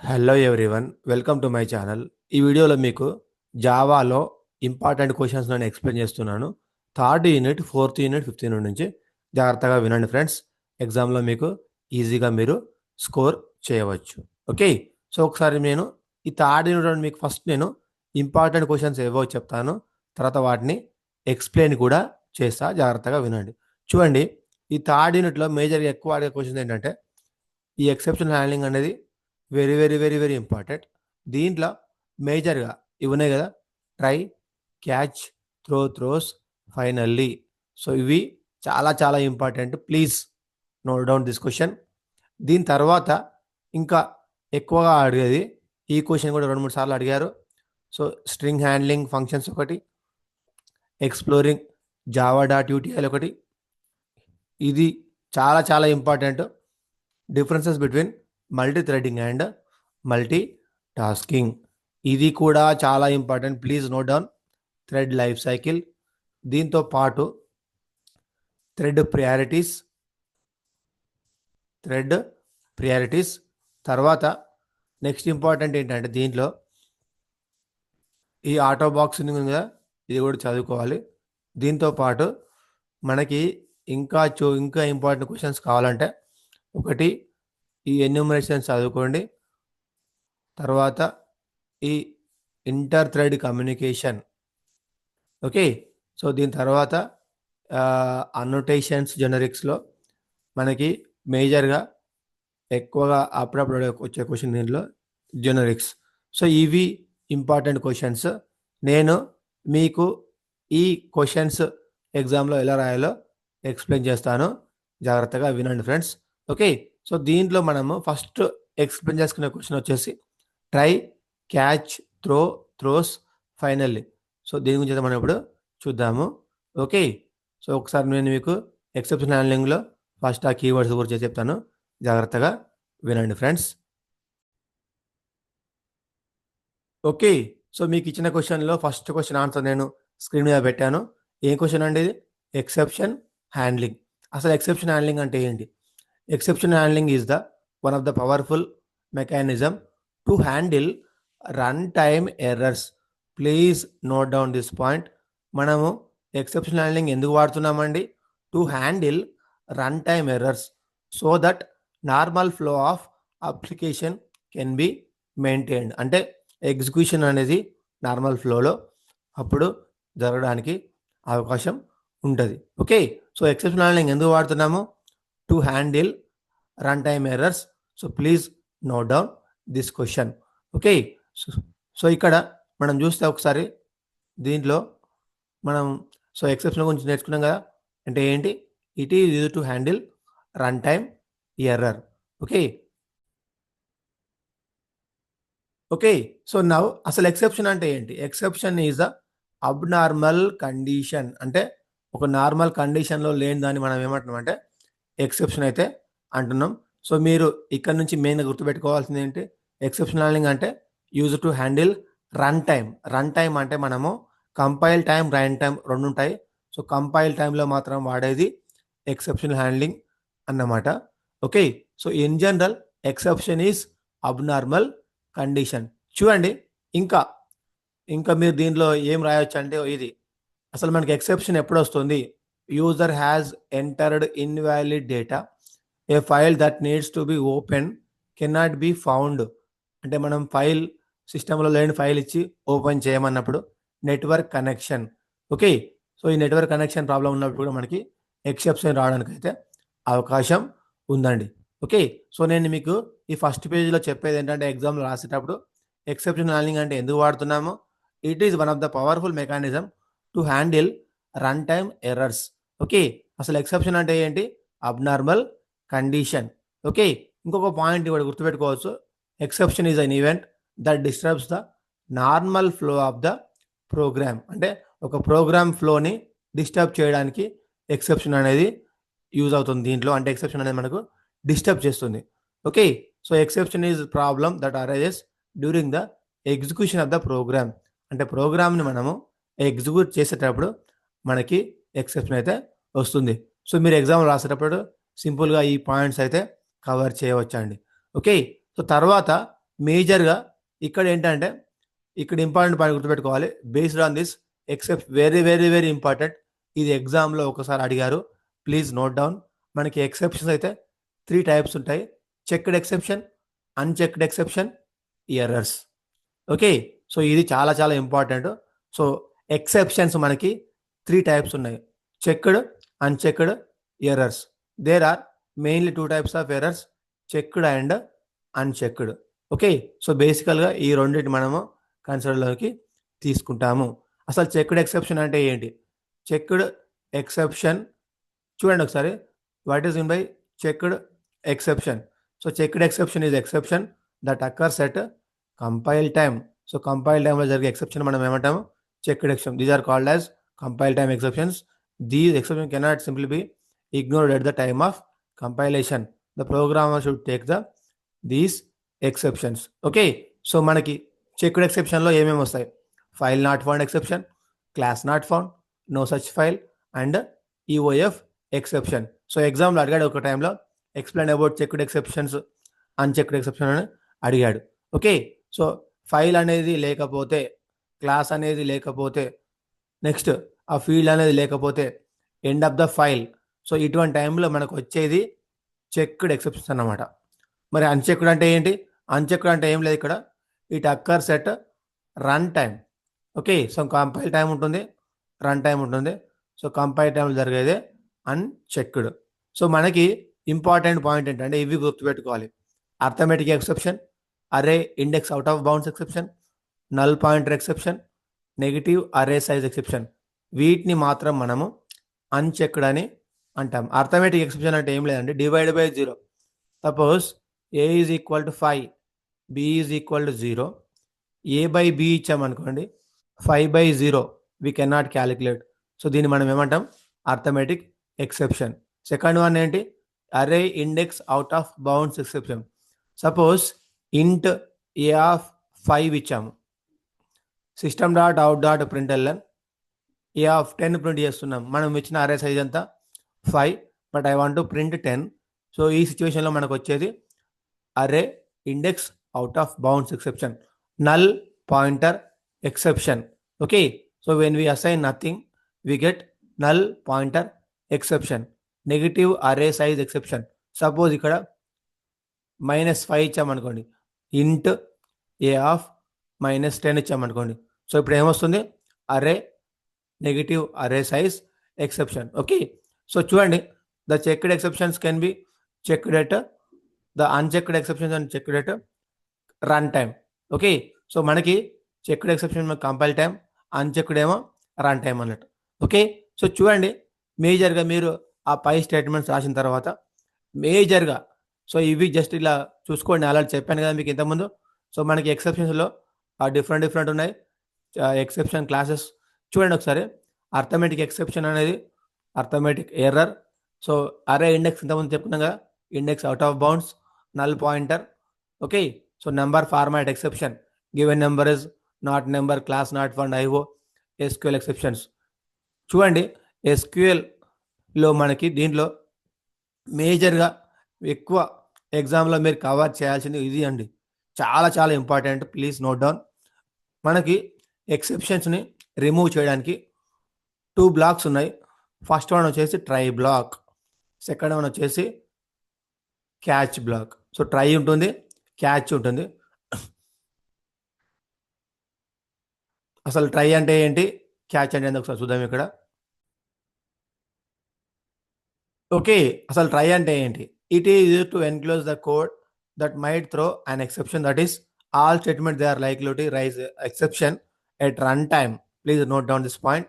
Hello everyone, welcome to my channel. ఈ వీడియోలో మీకు జావాలో ఇంపార్టెంట్ క్వశ్చన్స్ నేను ఎక్స్ప్లెయిన్ చేస్తున్నాను. Third unit, fourth unit, fifth unit నుంచి జాగ్రత్తగా వినండి ఫ్రెండ్స్. ఎగ్జామ్లో మీకు ఈజీగా మీరు స్కోర్ చేయవచ్చు. ఓకే, సో ఒకసారి నేను ఈ థర్డ్ యూనిట్ మీకు ఫస్ట్ నేను ఇంపార్టెంట్ క్వశ్చన్స్ ఏవో చెప్తాను, తర్వాత వాటిని ఎక్స్ప్లెయిన్ కూడా చేస్తా. జాగ్రత్తగా వినండి. చూడండి, ఈ థర్డ్ యూనిట్లో మేజర్గా ఎక్కువ అడిగే క్వశ్చన్స్ ఏంటంటే ఈ ఎక్సెప్షన్ హ్యాండ్లింగ్ అనేది very very very very important. దీంట్లో మేజర్గా ఇవి ఉన్నాయి కదా: try, catch, throws, finally. So ఇవి చాలా చాలా important. Please note down this question. దీని తర్వాత ఇంకా ఎక్కువగా అడిగేది ఈ క్వశ్చన్ కూడా 2-3 సార్లు అడిగారు. సో స్ట్రింగ్ హ్యాండ్లింగ్ ఫంక్షన్స్ ఒకటి, ఎక్స్ప్లోరింగ్ జావా డాట్ యూటీఎల్ ఒకటి. ఇది చాలా చాలా important. Differences between multi threading and multi tasking, ఇది కూడా చాలా important. Please note down. Thread life cycle, దీంతో పాటు థ్రెడ్ ప్రియారిటీస్. తర్వాత నెక్స్ట్ ఇంపార్టెంట్ ఏంటంటే దీంట్లో ఈ ఆటో బాక్సింగ్ ఉంది కదా, ఇది కూడా చదువుకోవాలి. దీంతో పాటు మనకి ఇంకా ఇంపార్టెంట్ క్వశ్చన్స్ కావాలంటే ఒకటి ఈ ఎన్యూమరేషన్స్ చదువుకోండి. తర్వాత ఈ inter thread communication. Okay, so దీని తర్వాత అన్నోటేషన్స్ జెనరిక్స్లో మనకి మేజర్గా ఎక్కువగా అప్పుడప్పుడు వచ్చే క్వశ్చన్ దీంట్లో జెనరిక్స్. సో ఇవి ఇంపార్టెంట్ క్వశ్చన్స్. నేను మీకు ఈ క్వశ్చన్స్ ఎగ్జామ్లో ఎలా రాయాలో ఎక్స్ప్లెయిన్ చేస్తాను. జాగ్రత్తగా వినండి ఫ్రెండ్స్. ఓకే, సో దీంట్లో మనము ఫస్ట్ ఎక్స్ప్లెయిన్ చేసుకునే క్వశ్చన్ వచ్చేసి try, catch, throws, finally. So దీని గురించి అయితే మనం ఇప్పుడు చూద్దాము. ఓకే, సో ఒకసారి నేను మీకు ఎక్సెప్షన్ హ్యాండ్లింగ్లో ఫస్ట్ ఆ కీవర్డ్స్ గురించి చెప్తాను. జాగ్రత్తగా వినండి ఫ్రెండ్స్. ఓకే, సో మీకు ఇచ్చిన క్వశ్చన్లో ఫస్ట్ క్వశ్చన్ ఆన్సర్ నేను స్క్రీన్ మీద పెట్టాను. ఏం క్వశ్చన్ అండి ఇది? Exception handling. అసలు ఎక్సెప్షన్ హ్యాండ్లింగ్ అంటే ఏంటి? Exception handling is the one of the powerful mechanism to handle run time errors. Please note down this point. మనము ఎక్సెప్షన్ హ్యాండ్లింగ్ ఎందుకు వాడుతున్నామండి? To handle run time errors so that normal flow of application can be maintained. అంటే execution అనేది normal ఫ్లోలో అప్పుడు జరగడానికి అవకాశం ఉంటుంది. ఓకే, సో ఎక్సెప్షన్ హ్యాండ్లింగ్ ఎందుకు వాడుతున్నాము? To handle run time errors. So please note down this question. Okay, so ఇక్కడ మనం చూస్తే ఒకసారి దీంట్లో మనం ఎక్సెప్షన్ గురించి నేర్చుకున్నాం కదా. అంటే ఏంటి? It is use to handle run time error. Okay, so now అసలు ఎక్సెప్షన్ అంటే ఏంటి? Exception is a abnormal condition. అంటే ఒక నార్మల్ కండిషన్లో లేని దాన్ని మనం ఏమంటున్నాం అంటే ఎక్సెప్షన్ అయితే అంటున్నాం. సో మీరు ఇక్కడ నుంచి మెయిన్గా గుర్తుపెట్టుకోవాల్సింది ఏంటి? ఎక్సెప్షన్ హ్యాండ్లింగ్ అంటే use to handle run time. Run time అంటే మనము కంపైల్ టైం, రన్ టైం రెండు ఉంటాయి. సో కంపైల్ టైంలో మాత్రం వాడేది ఎక్సెప్షన్ హ్యాండ్లింగ్ అన్నమాట. Okay, so in general exception is abnormal condition. చూడండి, ఇంకా మీరు దీనిలో ఏం రాయొచ్చు అంటే ఇది అసలు మనకి ఎక్సెప్షన్ ఎప్పుడు వస్తుంది? User has entered invalid data, a file that needs to be open cannot be found. అంటే మనం ఫైల్ సిస్టంలో లేని ఫైల్ ఇచ్చి ఓపెన్ చేయమన్నప్పుడు నెట్వర్క్ కనెక్షన్. ఓకే, సో ఈ నెట్వర్క్ కనెక్షన్ ప్రాబ్లం ఉన్నప్పుడు కూడా మనకి ఎక్సెప్షన్ రావడానికి అయితే అవకాశం ఉందండి. ఓకే, సో నేను మీకు ఈ ఫస్ట్ పేజీలో చెప్పేది ఏంటంటే ఎగ్జామ్లో రాసేటప్పుడు ఎక్సెప్షన్ హ్యాండ్లింగ్ అంటే ఎందుకు వాడుతున్నామో. It is one of the powerful mechanism to handle run time errors. Okay, అసలు ఎక్సెప్షన్ అంటే ఏంటి? Abnormal condition. ఓకే, ఇంకొక పాయింట్ కూడా గుర్తుపెట్టుకోవచ్చు. Exception is an event that disturbs the normal flow of the program. అంటే ఒక ప్రోగ్రామ్ ఫ్లోని disturb చేయడానికి ఎక్సెప్షన్ అనేది యూజ్ అవుతుంది దీంట్లో. అంటే ఎక్సెప్షన్ అనేది మనకు డిస్టర్బ్ చేస్తుంది. Okay, so exception is problem that arises during the execution of the program. అంటే ప్రోగ్రామ్ని మనము ఎగ్జిక్యూట్ చేసేటప్పుడు మనకి ఎక్సెప్షన్ అయితే వస్తుంది. సో మీరు ఎగ్జామ్ రాసేటప్పుడు సింపుల్గా ఈ పాయింట్స్ అయితే కవర్ చేయవచ్చండి. ఓకే, సో తర్వాత మేజర్గా ఇక్కడ ఏంటంటే ఇక్కడ ఇంపార్టెంట్ పాయింట్ గుర్తుపెట్టుకోవాలి. Based on this except very very very important, ఇది ఎగ్జామ్లో ఒకసారి అడిగారు, ప్లీజ్ నోట్ డౌన్. మనకి ఎక్సెప్షన్స్ అయితే 3 టైప్స్ ఉంటాయి: checked exception, unchecked exception, errors. Okay, so ఇది చాలా చాలా ఇంపార్టెంట్. సో ఎక్సెప్షన్స్ మనకి 3 టైప్స్ ఉన్నాయి: checked, unchecked, errors. There are mainly 2 types of errors, checked and unchecked. Okay, so బేసికల్గా ఈ రెండింటి మనము కన్సిడర్లోకి తీసుకుంటాము. అసలు చెక్డ్ ఎక్సెప్షన్ అంటే ఏంటి? చెక్డ్ ఎక్సెప్షన్ చూడండి ఒకసారి, what is mean by checked exception? So checked exception is exception that occurs at compile time. So compile టైంలో జరిగే ఎక్సెప్షన్ మనం ఏమంటాము? Checked exception. These are called as compile time exceptions. These exception cannot simply be ignored at the time of compilation. The programmer should take these exceptions. Okay, so మనకి checked ఎక్సెప్షన్లో ఏమేమి వస్తాయి? File not found exception, class not found, no such file and EOF exception. So ఎగ్జామ్లో అడిగాడు ఒక టైంలో, explain about checked exceptions, unchecked exception అని అడిగాడు. ఓకే, సో ఫైల్ అనేది లేకపోతే, క్లాస్ అనేది లేకపోతే, నెక్స్ట్ ఆ ఫీల్డ్ అనేది లేకపోతే, end of the file. So ఇటువంటి టైంలో మనకు వచ్చేది చెక్డ్ ఎక్సెప్షన్స్ అన్నమాట. మరి అన్చెక్డ్ అంటే ఏంటి? అన్చెక్డ్ అంటే ఏం లేదు ఇక్కడ, it occurs at run time. Okay, so compile time ఉంటుంది, రన్ టైం ఉంటుంది. సో కంపైల్ టైంలో జరిగేదే అన్చెక్డ్. సో మనకి ఇంపార్టెంట్ పాయింట్ ఏంటంటే ఇవి గుర్తుపెట్టుకోవాలి: అర్థమెటిక్ ఎక్సెప్షన్, అరే index out of bounds exception, null pointer exception, negative array size exception. వీటిని మాత్రం మనము అన్చెక్డ్ అని అంటాం. అర్థమెటిక్ ఎక్సెప్షన్ అంటే ఏం లేదండి, divide by 0. Suppose a is equal to 5, b is equal to 0. A by b ఇచ్చామనుకోండి, 5/0 వీ కెనాట్ క్యాలిక్యులేట్. సో దీన్ని మనం ఏమంటాం? Arithmetic exception. సెకండ్ వన్ ఏంటి? Array index out of bounds exception. Suppose int a of 5 ఇచ్చాము, system dot out dot println a of 10 print చేస్తున్నాం. మనం ఇచ్చిన array size అంతా 5, but I want to print 10. So ఈ సిచ్యువేషన్లో మనకు వచ్చేది అరే index out of bounds exception, null pointer exception. Okay, so when we assign nothing we get null pointer exception. Negative array size exception. Suppose ఇక్కడ -5 ఇచ్చామనుకోండి, ఇంట్ a of -10 ఇచ్చామనుకోండి, so ఇప్పుడు ఏమొస్తుంది? Array negative array size exception. Okay, so చూడండి, the checked exceptions can be checked at, the unchecked exceptions and checked at run time. Okay, so మనకి checked exception compile time, unchecked ఏమో run time అన్నట్టు. Okay, so చూడండి, మేజర్గా మీరు ఆ పై statements రాసిన తర్వాత మేజర్గా, సో ఇవి జస్ట్ ఇలా చూసుకోండి. అలా చెప్పాను కదా మీకు ఇంతకుముందు. సో మనకి ఎక్సెప్షన్స్లో డిఫరెంట్ ఉన్నాయి ఎక్సెప్షన్ క్లాసెస్. చూడండి ఒకసారి, అర్థమెటిక్ ఎక్సెప్షన్ అనేది అర్థమెటిక్ ఎర్రర్. సో అరే ఇండెక్స్ ఇంతకుముందు చెప్పుకున్నాం కదా, index out of bounds, null pointer. Okay, so number format exception, given number is not number, class not found, IO, SQL exceptions. చూడండి, ఎస్క్యూఎల్లో మనకి దీంట్లో మేజర్గా ఎక్కువ ఎగ్జామ్లో మీరు కవర్ చేయాల్సింది ఇది అండి, చాలా చాలా ఇంపార్టెంట్, ప్లీజ్ నోట్ డౌన్. మనకి ఎక్సెప్షన్స్ని రిమూవ్ చేయడానికి 2 బ్లాక్స్ ఉన్నాయి. ఫస్ట్ వన్ వచ్చేసి ట్రై బ్లాక్, సెకండ్ వన్ వచ్చేసి క్యాచ్ బ్లాక్. సో ట్రై ఉంటుంది, క్యాచ్ ఉంటుంది. అసలు ట్రై అంటే ఏంటి, క్యాచ్ అంటే ఏంటి ఒకసారి చూద్దాం ఇక్కడ. ఓకే, అసలు ట్రై అంటే ఏంటి? It is used to enclose the code that might throw an exception, that is all statement they are likely to raise exception at run time. Please note down this point.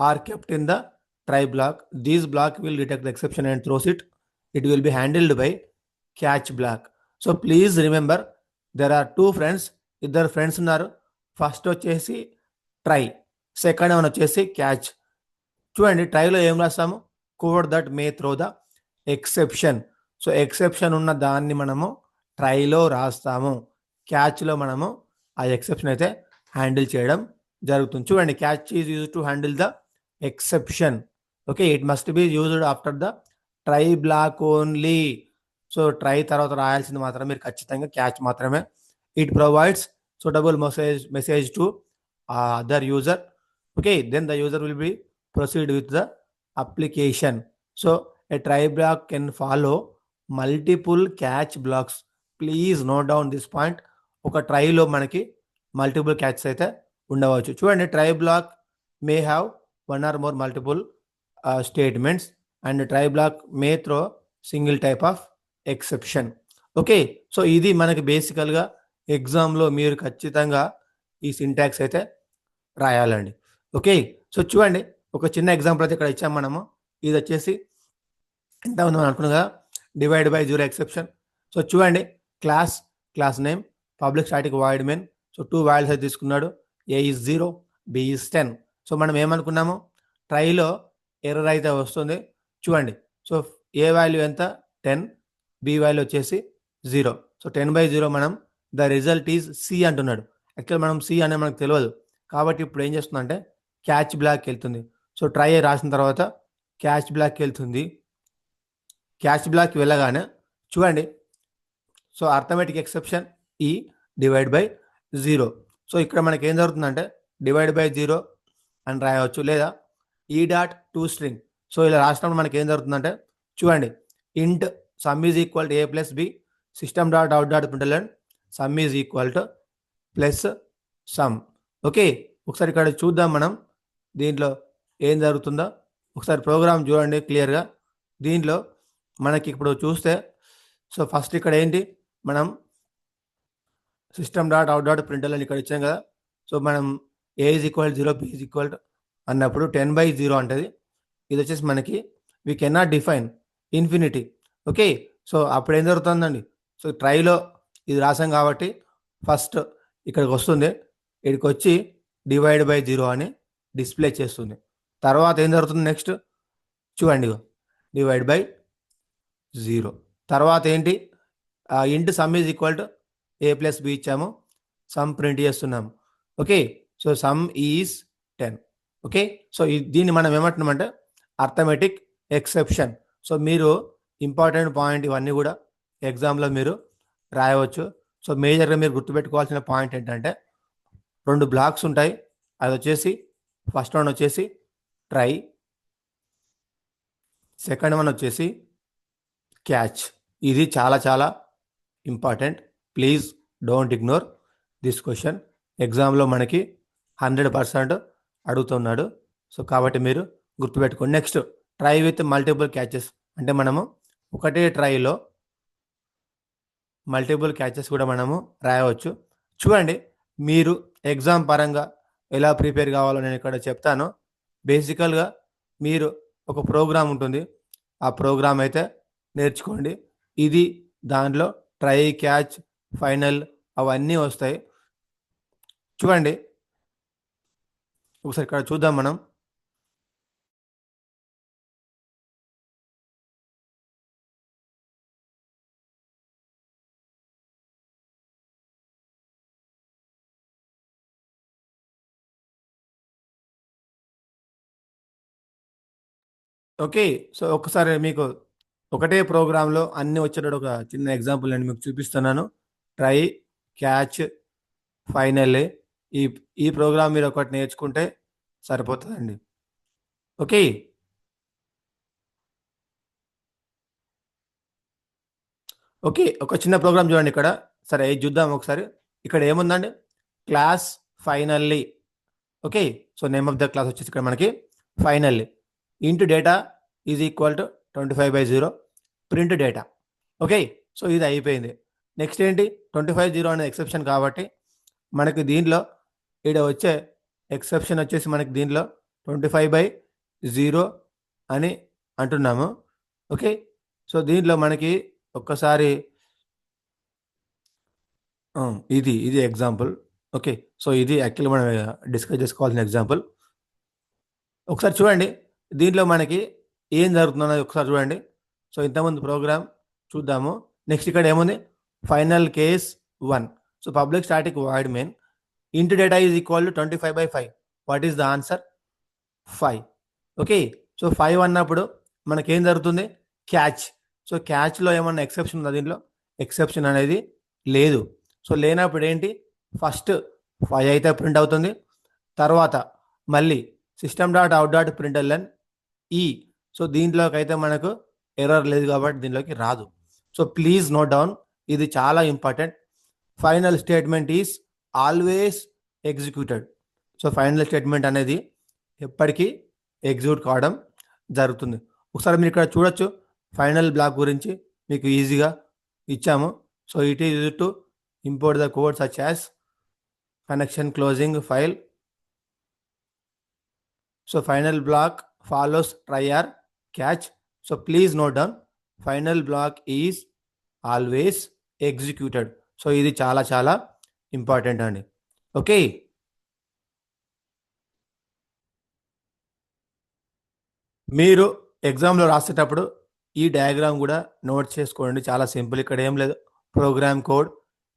Are kept in the try block. This block will detect the exception and throws it. It will be handled by catch block. So please remember, there are 2 friends. ఇద్దరు friends ఉన్నారు. First వచ్చేసి try, second one వచ్చేసి catch. చూడండి, ట్రైలో ఏం రాస్తాము? Code that may throw the exception. So exception ఉన్న దాన్ని మనము ట్రైలో రాస్తాము, క్యాచ్లో మనము ఆ ఎక్సెప్షన్ అయితే హ్యాండిల్ చేయడం జరుగుతుంది. చూడండి, catch is use to handle the exception. Okay, it must be used after the try block only. So try తర్వాత రాయాల్సింది మాత్రం మీరు ఖచ్చితంగా క్యాచ్ మాత్రమే. It provides suitable message to other user. Okay, then the user will be proceed with the application. So a try block can follow multiple catch blocks. Please note down this point. ఒక ట్రైలో మనకి multiple catches అయితే ఉండవచ్చు. చూడండి, try block may have one or more multiple statements and try block may throw single type of exception. Okay, so ఇది మనకి బేసికల్గా ఎగ్జామ్లో మీరు ఖచ్చితంగా ఈ సింటాక్స్ అయితే రాయాలండి. ఓకే, సో చూడండి, ఒక చిన్న ఎగ్జాంపుల్ అయితే ఇక్కడ ఇచ్చాం మనము. ఇది వచ్చేసి ఎంత ఉందో అనుకున్నగా divide by zero exception. So చూడండి, class name public static void main. So 2 values అయితే తీసుకున్నాడు. A is 0, b is 10. So మనం ఏమనుకున్నాము, ట్రైలో ఎర్రర్ అయితే వస్తుంది. చూడండి, సో ఏ వాల్యూ ఎంత 10, బి వాల్యూ వచ్చేసి 0. సో 10/0 మనం ద రిజల్ట్ ఈజ్ సి అంటున్నాడు. యాక్చువల్ మనం సి అనే మనకు తెలియదు కాబట్టి ఇప్పుడు ఏం చేస్తుందంటే క్యాచ్ బ్లాక్కి వెళ్తుంది. సో ట్రై రాసిన తర్వాత క్యాచ్ బ్లాక్కి వెళ్తుంది. క్యాచ్ బ్లాక్కి వెళ్ళగానే చూడండి, సో అర్థమెటిక్ ఎక్సెప్షన్ ఈ డివైడ్ బై 0. సో ఇక్కడ మనకి ఏం జరుగుతుందంటే డివైడ్ బై 0 అని రాయవచ్చు, లేదా ఈ డాట్ టు స్ట్రింగ్. సో ఇలా రాసినప్పుడు మనకి ఏం జరుగుతుందంటే చూడండి, int sum is equal to a plus b system dot out dot println sum is equal to plus sum. Okay, ఒకసారి ఇక్కడ చూద్దాం మనం దీంట్లో ఏం జరుగుతుందో. ఒకసారి ప్రోగ్రామ్ చూడండి క్లియర్గా. దీంట్లో మనకి ఇప్పుడు చూస్తే సో ఫస్ట్ ఇక్కడ ఏంటి, మనం system dot out dot println ఇక్కడ ఇచ్చాం కదా. సో మనం a is equal 0, b is equal అన్నప్పుడు 10/0 అంటది. ఇది వచ్చేసి మనకి we cannot define infinity. Okay, so అప్పుడు ఏం జరుగుతుందండి, సో ట్రైలో ఇది రాసాం కాబట్టి ఫస్ట్ ఇక్కడికి వస్తుంది, ఇక్కడికి వచ్చి డివైడ్ బై 0 అని డిస్ప్లే చేస్తుంది. తర్వాత ఏం జరుగుతుంది నెక్స్ట్ చూడండి, డివైడ్ బై 0. తర్వాత ఏంటి, int sum is equal to a plus b ఇచ్చాము, సమ్ ప్రింట్ చేస్తున్నాము. Okay, so sum is 10. Okay, so దీన్ని మనం ఏమంటున్నామంటే అర్థమెటిక్ ఎక్సెప్షన్. సో మీరు ఇంపార్టెంట్ పాయింట్ ఇవన్నీ కూడా ఎగ్జామ్లో మీరు రాయవచ్చు. సో మేజర్గా మీరు గుర్తుపెట్టుకోవాల్సిన పాయింట్ ఏంటంటే 2 బ్లాక్స్ ఉంటాయి. అది వచ్చేసి ఫస్ట్ వన్ వచ్చేసి ట్రై, సెకండ్ వన్ వచ్చేసి క్యాచ్. ఇది చాలా చాలా important. Please don't ignore this question. ఎగ్జామ్లో మనకి 100% అడుగుతున్నాడు. సో కాబట్టి మీరు గుర్తుపెట్టుకోండి. Next try with multiple catches అంటే మనము ఒకటే ట్రైలో మల్టిపుల్ క్యాచెస్ కూడా మనము రాయవచ్చు. చూడండి, మీరు ఎగ్జామ్ పరంగా ఎలా ప్రిపేర్ కావాలో నేను ఇక్కడ చెప్తాను. బేసికల్గా మీరు ఒక ప్రోగ్రామ్ ఉంటుంది, ఆ ప్రోగ్రామ్ అయితే నేర్చుకోండి. ఇది దాంట్లో ట్రై, క్యాచ్, ఫైనల్ అవన్నీ వస్తాయి. చూడండి, ఒకసారి ఇక్కడ చూద్దాం మనం. ఓకే, సో ఒకసారి మీకు ఒకటే ప్రోగ్రాంలో అన్ని వచ్చేటట్టు ఒక చిన్న ఎగ్జాంపుల్ నేను మీకు చూపిస్తున్నాను. ట్రై, క్యాచ్, ఫైనల్ ఈ ఈ ప్రోగ్రామ్ మీరు ఒకటి నేర్చుకుంటే సరిపోతుందండి. ఓకే, ఓకే, ఒక చిన్న ప్రోగ్రామ్ చూడండి ఇక్కడ. సరే ఇది చూద్దాం ఒకసారి. ఇక్కడ ఏముందండి, class finally. Okay, so name of the class వచ్చేసి ఇక్కడ మనకి finally. Into data is equal to 25/0 print data. Okay, so ఇది అయిపోయింది. నెక్స్ట్ ఏంటి, 25/0 అనేది ఎక్సెప్షన్ కాబట్టి మనకి దీంట్లో ఇక్కడ వచ్చే ఎక్సెప్షన్ వచ్చేసి మనకి దీంట్లో 25/0 అని అంటున్నాము. ఓకే, సో దీంట్లో మనకి ఒక్కసారి ఇది ఎగ్జాంపుల్. ఓకే, సో ఇది యాక్చువల్గా మనం డిస్కస్ చేసుకోవాల్సిన ఎగ్జాంపుల్. ఒకసారి చూడండి, దీంట్లో మనకి ఏం జరుగుతుందో ఒకసారి చూడండి. సో ఇంతకుముందు ప్రోగ్రామ్ చూద్దాము. నెక్స్ట్ ఇక్కడ ఏముంది, final case 1. So public static void main into data is equal to 25/5. What is the answer, 5. Okay, so 5 అన్నప్పుడు మనకేం జరుగుతుంది, క్యాచ్. సో క్యాచ్లో ఏమన్నా ఎక్సెప్షన్ ఉందా దీంట్లో? ఎక్సెప్షన్ అనేది లేదు. సో లేనప్పుడు ఏంటి, ఫస్ట్ 5 అయితే ప్రింట్ అవుతుంది. తర్వాత మళ్ళీ system dot out dot println ఈ. సో దీంట్లోకి అయితే మనకు ఎర్రర్ లేదు కాబట్టి దీనిలోకి రాదు. సో ప్లీజ్ నోట్ డౌన్, ఇది చాలా important. Final statement is always executed. So final statement అనేది ఎప్పటికీ ఎగ్జిక్యూట్ కావడం జరుగుతుంది. ఒకసారి మీరు ఇక్కడ చూడొచ్చు, ఫైనల్ బ్లాక్ గురించి మీకు ఈజీగా ఇచ్చాము. So it is to import the code such as connection closing file. So final block follows try or catch. So please note down, final block is always executed. So ఇది చాలా చాలా important అండి. Okay, మీరు ఎగ్జామ్లో రాసేటప్పుడు ఈ diagram కూడా note చేసుకోండి. చాలా సింపుల్, ఇక్కడ ఏం లేదు. ప్రోగ్రామ్ కోడ్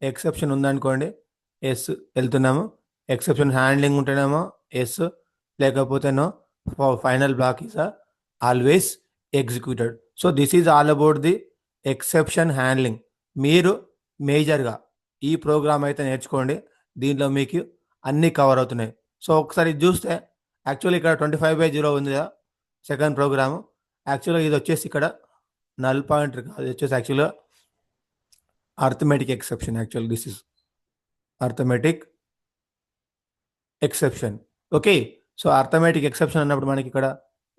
ఎక్సెప్షన్ ఉందనుకోండి, ఎస్ వెళ్తున్నాము. ఎక్సెప్షన్ హ్యాండ్లింగ్ ఉంటేనేమో ఎస్, లేకపోతే no. Final block is always executed. So this is all about the exception handling. మీరు మేజర్గా ఈ ప్రోగ్రామ్ అయితే నేర్చుకోండి, దీంట్లో మీకు అన్నీ కవర్ అవుతున్నాయి. సో ఒకసారి ఇది చూస్తే యాక్చువల్లీ ఇక్కడ 25/0 ఉంది కదా సెకండ్ ప్రోగ్రాము. యాక్చువల్గా ఇది వచ్చేసి ఇక్కడ నల్ పాయింటర్ కాదు, ఇది వచ్చేసి యాక్చువల్గా arithmetic exception. Actual this is arithmetic exception. Okay, so arithmetic exception అన్నప్పుడు మనకి ఇక్కడ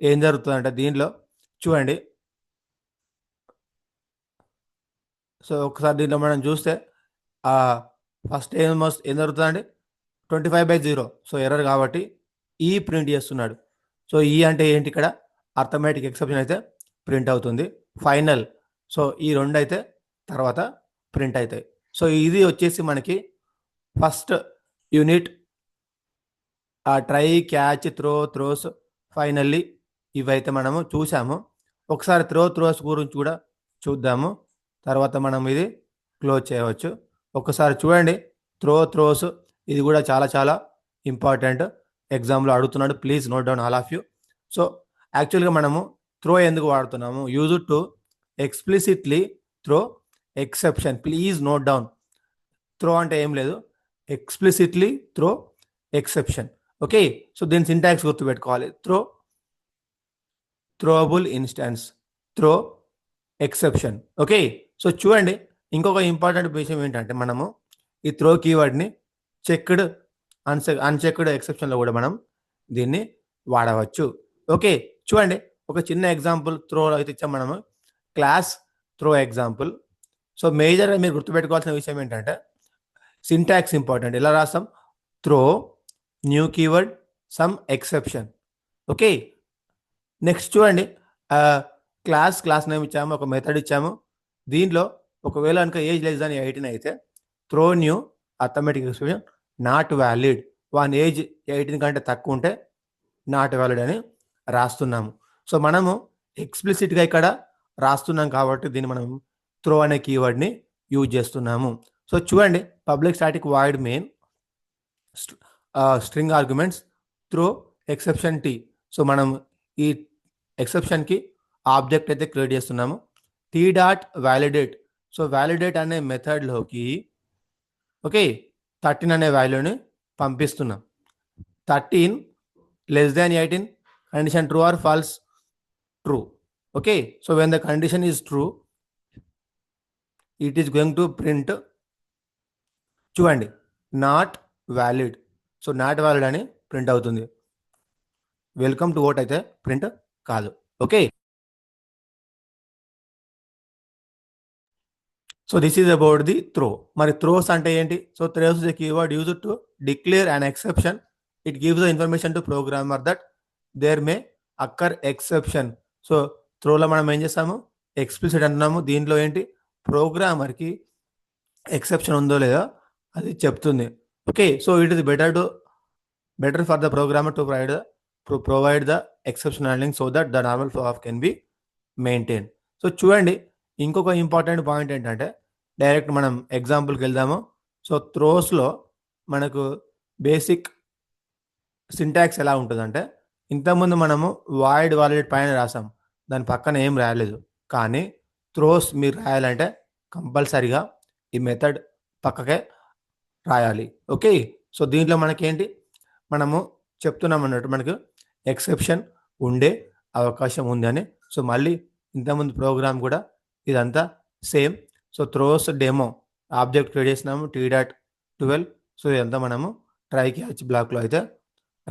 ఏం జరుగుతుందంటే దీనిలో చూడండి. సో ఒకసారి దీంట్లో మనం చూస్తే ఫస్ట్ ఏం జరుగుతుందండి, 25/0. సో ఎర్రర్ కాబట్టి ఈ ప్రింట్ చేస్తున్నాడు. సో ఈ అంటే ఏంటి, ఇక్కడ అర్థమెటిక్ ఎక్సెప్షన్ అయితే ప్రింట్ అవుతుంది. ఫైనల్, సో ఈ రెండు అయితే తర్వాత ప్రింట్ అవుతాయి. సో ఇది వచ్చేసి మనకి first unit try, catch, throws, finally ఇవైతే మనము చూసాము. ఒకసారి త్రోస్ గురించి కూడా చూద్దాము, తర్వాత మనం ఇది క్లోజ్ చేయవచ్చు. ఒకసారి చూడండి, త్రోస్ ఇది కూడా చాలా చాలా ఇంపార్టెంట్, ఎగ్జామ్లో అడుగుతున్నాడు. Please note down all of you. So యాక్చువల్గా మనము త్రో ఎందుకు వాడుతున్నాము, use to explicitly throw exception. Please note down, throw అంటే ఏం లేదు, explicitly throw exception. Okay, so దీని సింటాక్స్ గుర్తుపెట్టుకోవాలి. Throwable instance, throw exception. Okay, so చూడండి, ఇంకొక ఇంపార్టెంట్ విషయం ఏంటంటే మనము ఈ త్రో కీవర్డ్ని చెక్డ్, అన్చెక్డ్ ఎక్సెప్షన్లో కూడా మనం దీన్ని వాడవచ్చు. ఓకే, చూడండి, ఒక చిన్న ఎగ్జాంపుల్ త్రో అయితే ఇచ్చాం మనము, క్లాస్ త్రో ఎగ్జాంపుల్. సో మేజర్గా మీరు గుర్తుపెట్టుకోవాల్సిన విషయం ఏంటంటే సింటాక్స్ ఇంపార్టెంట్. ఎలా రాస్తాం, throw new keyword some exception. Okay, next చూడండి, క్లాస్ నేమ్ ఇచ్చాము, ఒక మెథడ్ ఇచ్చాము. దీనిలో ఒకవేళ కనుక ఏజ్ లెస్ దాన్ 18 అయితే throw new arithmetic exception not valid. When age 18 కంటే తక్కువ ఉంటే నాట్ వ్యాలిడ్ అని రాస్తున్నాము. సో మనము ఎక్స్ప్లిసిట్గా ఇక్కడ రాస్తున్నాం కాబట్టి దీన్ని మనం త్రో అనే కీవర్డ్ని యూజ్ చేస్తున్నాము. సో చూడండి, public static void main string arguments throw exception t. So మనం ఈ ఎక్సెప్షన్కి ఆబ్జెక్ట్ అయితే క్రియేట్ చేస్తున్నాము. T dot validate. So validate అనే మెథడ్లోకి ఓకే 13 అనే వాల్యూని పంపిస్తున్నాం. 13 less than 18, condition true or false, true. Okay, so when the condition is true, it is going to print చూడండి not valid. So not valid అని print అవుతుంది. Welcome to vote అయితే print కాదు. Okay, so this is about the throw. మరి throws అంటే ఏంటి? So throws is a keyword used to declare an exception. It gives the information to programmer that there may occur exception. So త్రోలో మనం ఏం చేస్తాము, explicit అంటున్నాము. దీంట్లో ఏంటి, ప్రోగ్రామర్కి ఎక్సెప్షన్ ఉందో లేదో అది చెప్తుంది. Okay, so it is better for the programmer to provide the exception handling so that the normal flow of can be maintain. So చూడండి, ఇంకొక ఇంపార్టెంట్ పాయింట్ ఏంటంటే డైరెక్ట్ మనం ఎగ్జాంపుల్కి వెళ్దాము. సో త్రోస్లో మనకు బేసిక్ సింటాక్స్ ఎలా ఉంటుందంటే, ఇంతకుముందు మనము వాయిడ్ వాలిడేట్ పైన రాసాం, దాని పక్కన ఏం రాలేదు. కానీ త్రోస్ మీరు రాయాలంటే కంపల్సరిగా ఈ మెథడ్ పక్కకే రాయాలి. ఓకే. సో దీంట్లో మనకేంటి, మనము చెప్తున్నాం అన్నట్టు మనకు ఎక్సెప్షన్ ఉండే అవకాశం ఉంది అని. సో మళ్ళీ ఇంతకుముందు ప్రోగ్రామ్ కూడా ఇదంతా same. So throws demo object create చేసినాము T.12. సో ఇదంతా మనము ట్రై క్యాచ్ బ్లాక్లో అయితే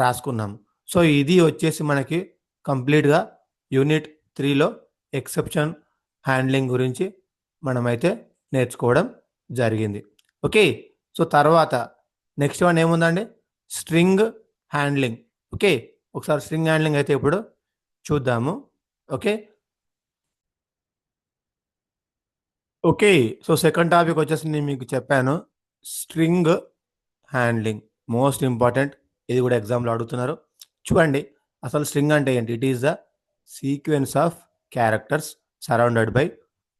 రాసుకున్నాము. సో ఇది వచ్చేసి మనకి కంప్లీట్గా యూనిట్ 3లో ఎక్సెప్షన్ హ్యాండ్లింగ్ గురించి మనమైతే నేర్చుకోవడం జరిగింది. ఓకే. సో తర్వాత నెక్స్ట్ వన్ ఏముందండి, స్ట్రింగ్ హ్యాండ్లింగ్. ఓకే, ఒకసారి స్ట్రింగ్ హ్యాండ్లింగ్ అయితే ఇప్పుడు చూద్దాము. Okay okay so second topic వచ్చేసి నేను మీకు చెప్పాను, స్ట్రింగ్ హ్యాండ్లింగ్ మోస్ట్ ఇంపార్టెంట్. ఇది కూడా ఎగ్జామ్లో అడుగుతున్నారు. చూడండి అసలు స్ట్రింగ్ అంటే ఏంటి. It is the sequence of characters surrounded by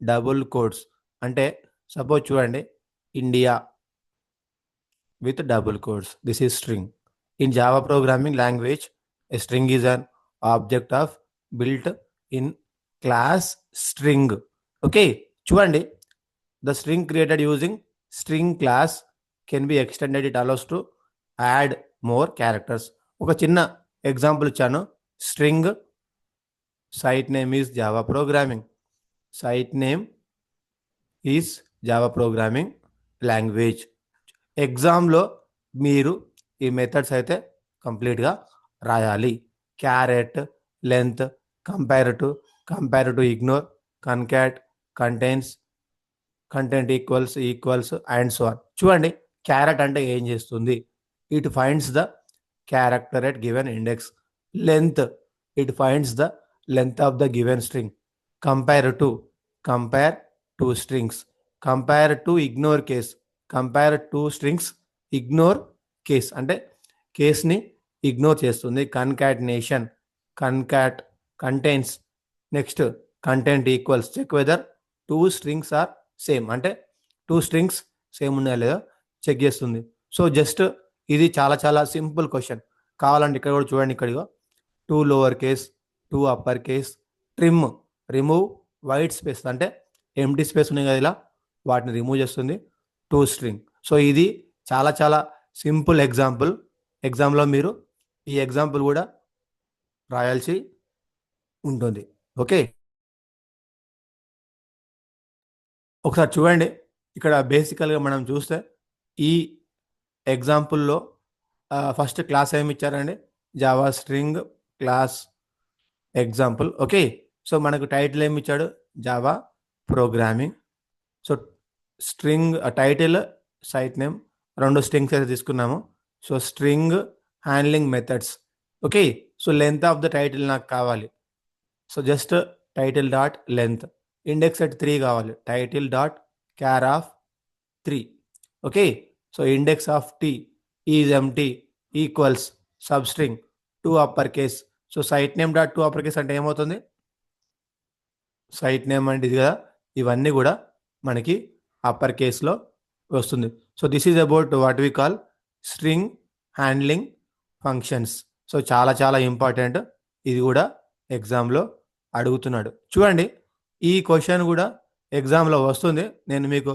double codes. అంటే సపోజ్ చూడండి, India with double quotes. This is string. In Java programming language, a string is an object of built in class string. Okay, చూడండి, the string created using string class can be extended. It allows to add more characters. ఒక చిన్న example ఇచ్చాను. String site name is Java programming. Site name is Java programming language. ఎగ్జామ్లో మీరు ఈ methods అయితే కంప్లీట్గా రాయాలి. Char at, length, compare to, ignore, concat, contents, content equals and so on. చూడండి, క్యారెట్ అంటే ఏం చేస్తుంది, it finds the character at given index. Length, it finds the length of the given string. Compare to strings. Compare to ignore case. Compare to strings, ignore case అంటే కేస్ని ignore చేస్తుంది. Concatenation, contents. Next content equals, check whether two strings are same, అంటే two strings same ఉన్నాయా లేదా check చేస్తుంది. So just ఇది చాలా చాలా simple question. కావాలంటే ఇక్కడ కూడా చూడండి, ఇక్కడ two lower case, two upper case, trim, remove white space అంటే ఎంటీ స్పేస్ ఉన్నాయి కదా, ఇలా వాటిని రిమూవ్ చేస్తుంది. To string. సో ఇది చాలా చాలా సింపుల్ ఎగ్జాంపుల్. ఎగ్జామ్లో మీరు ఈ ఎగ్జాంపుల్ కూడా రాయాల్సి ఉంటుంది. ఓకే, ఒకసారి చూడండి, ఇక్కడ బేసికల్గా మనం చూస్తే ఈ ఎగ్జాంపుల్లో ఫస్ట్ క్లాస్ ఏమి ఇచ్చారండి, Java string class example. Okay, so మనకు టైటిల్ ఏమి ఇచ్చాడు, Java programming. So string title, site name, రెండు స్ట్రింగ్స్ అయితే తీసుకున్నాము. So string handling methods. Okay, so length of the title నాకు కావాలి. So just title dot length, index at 3 కావాలి. Title dot char of 3. Okay, so index of t is empty equals substring to upper case. So site name dot to upper case అంటే ఏమవుతుంది, site name అంటే ఇది కదా, ఇవన్నీ కూడా మనకి upper కేస్లో వస్తుంది. So this is about what we call string handling functions. So చాలా చాలా ఇంపార్టెంట్. ఇది కూడా ఎగ్జామ్లో అడుగుతున్నాడు. చూడండి, ఈ క్వశ్చన్ కూడా ఎగ్జామ్లో వస్తుంది. నేను మీకు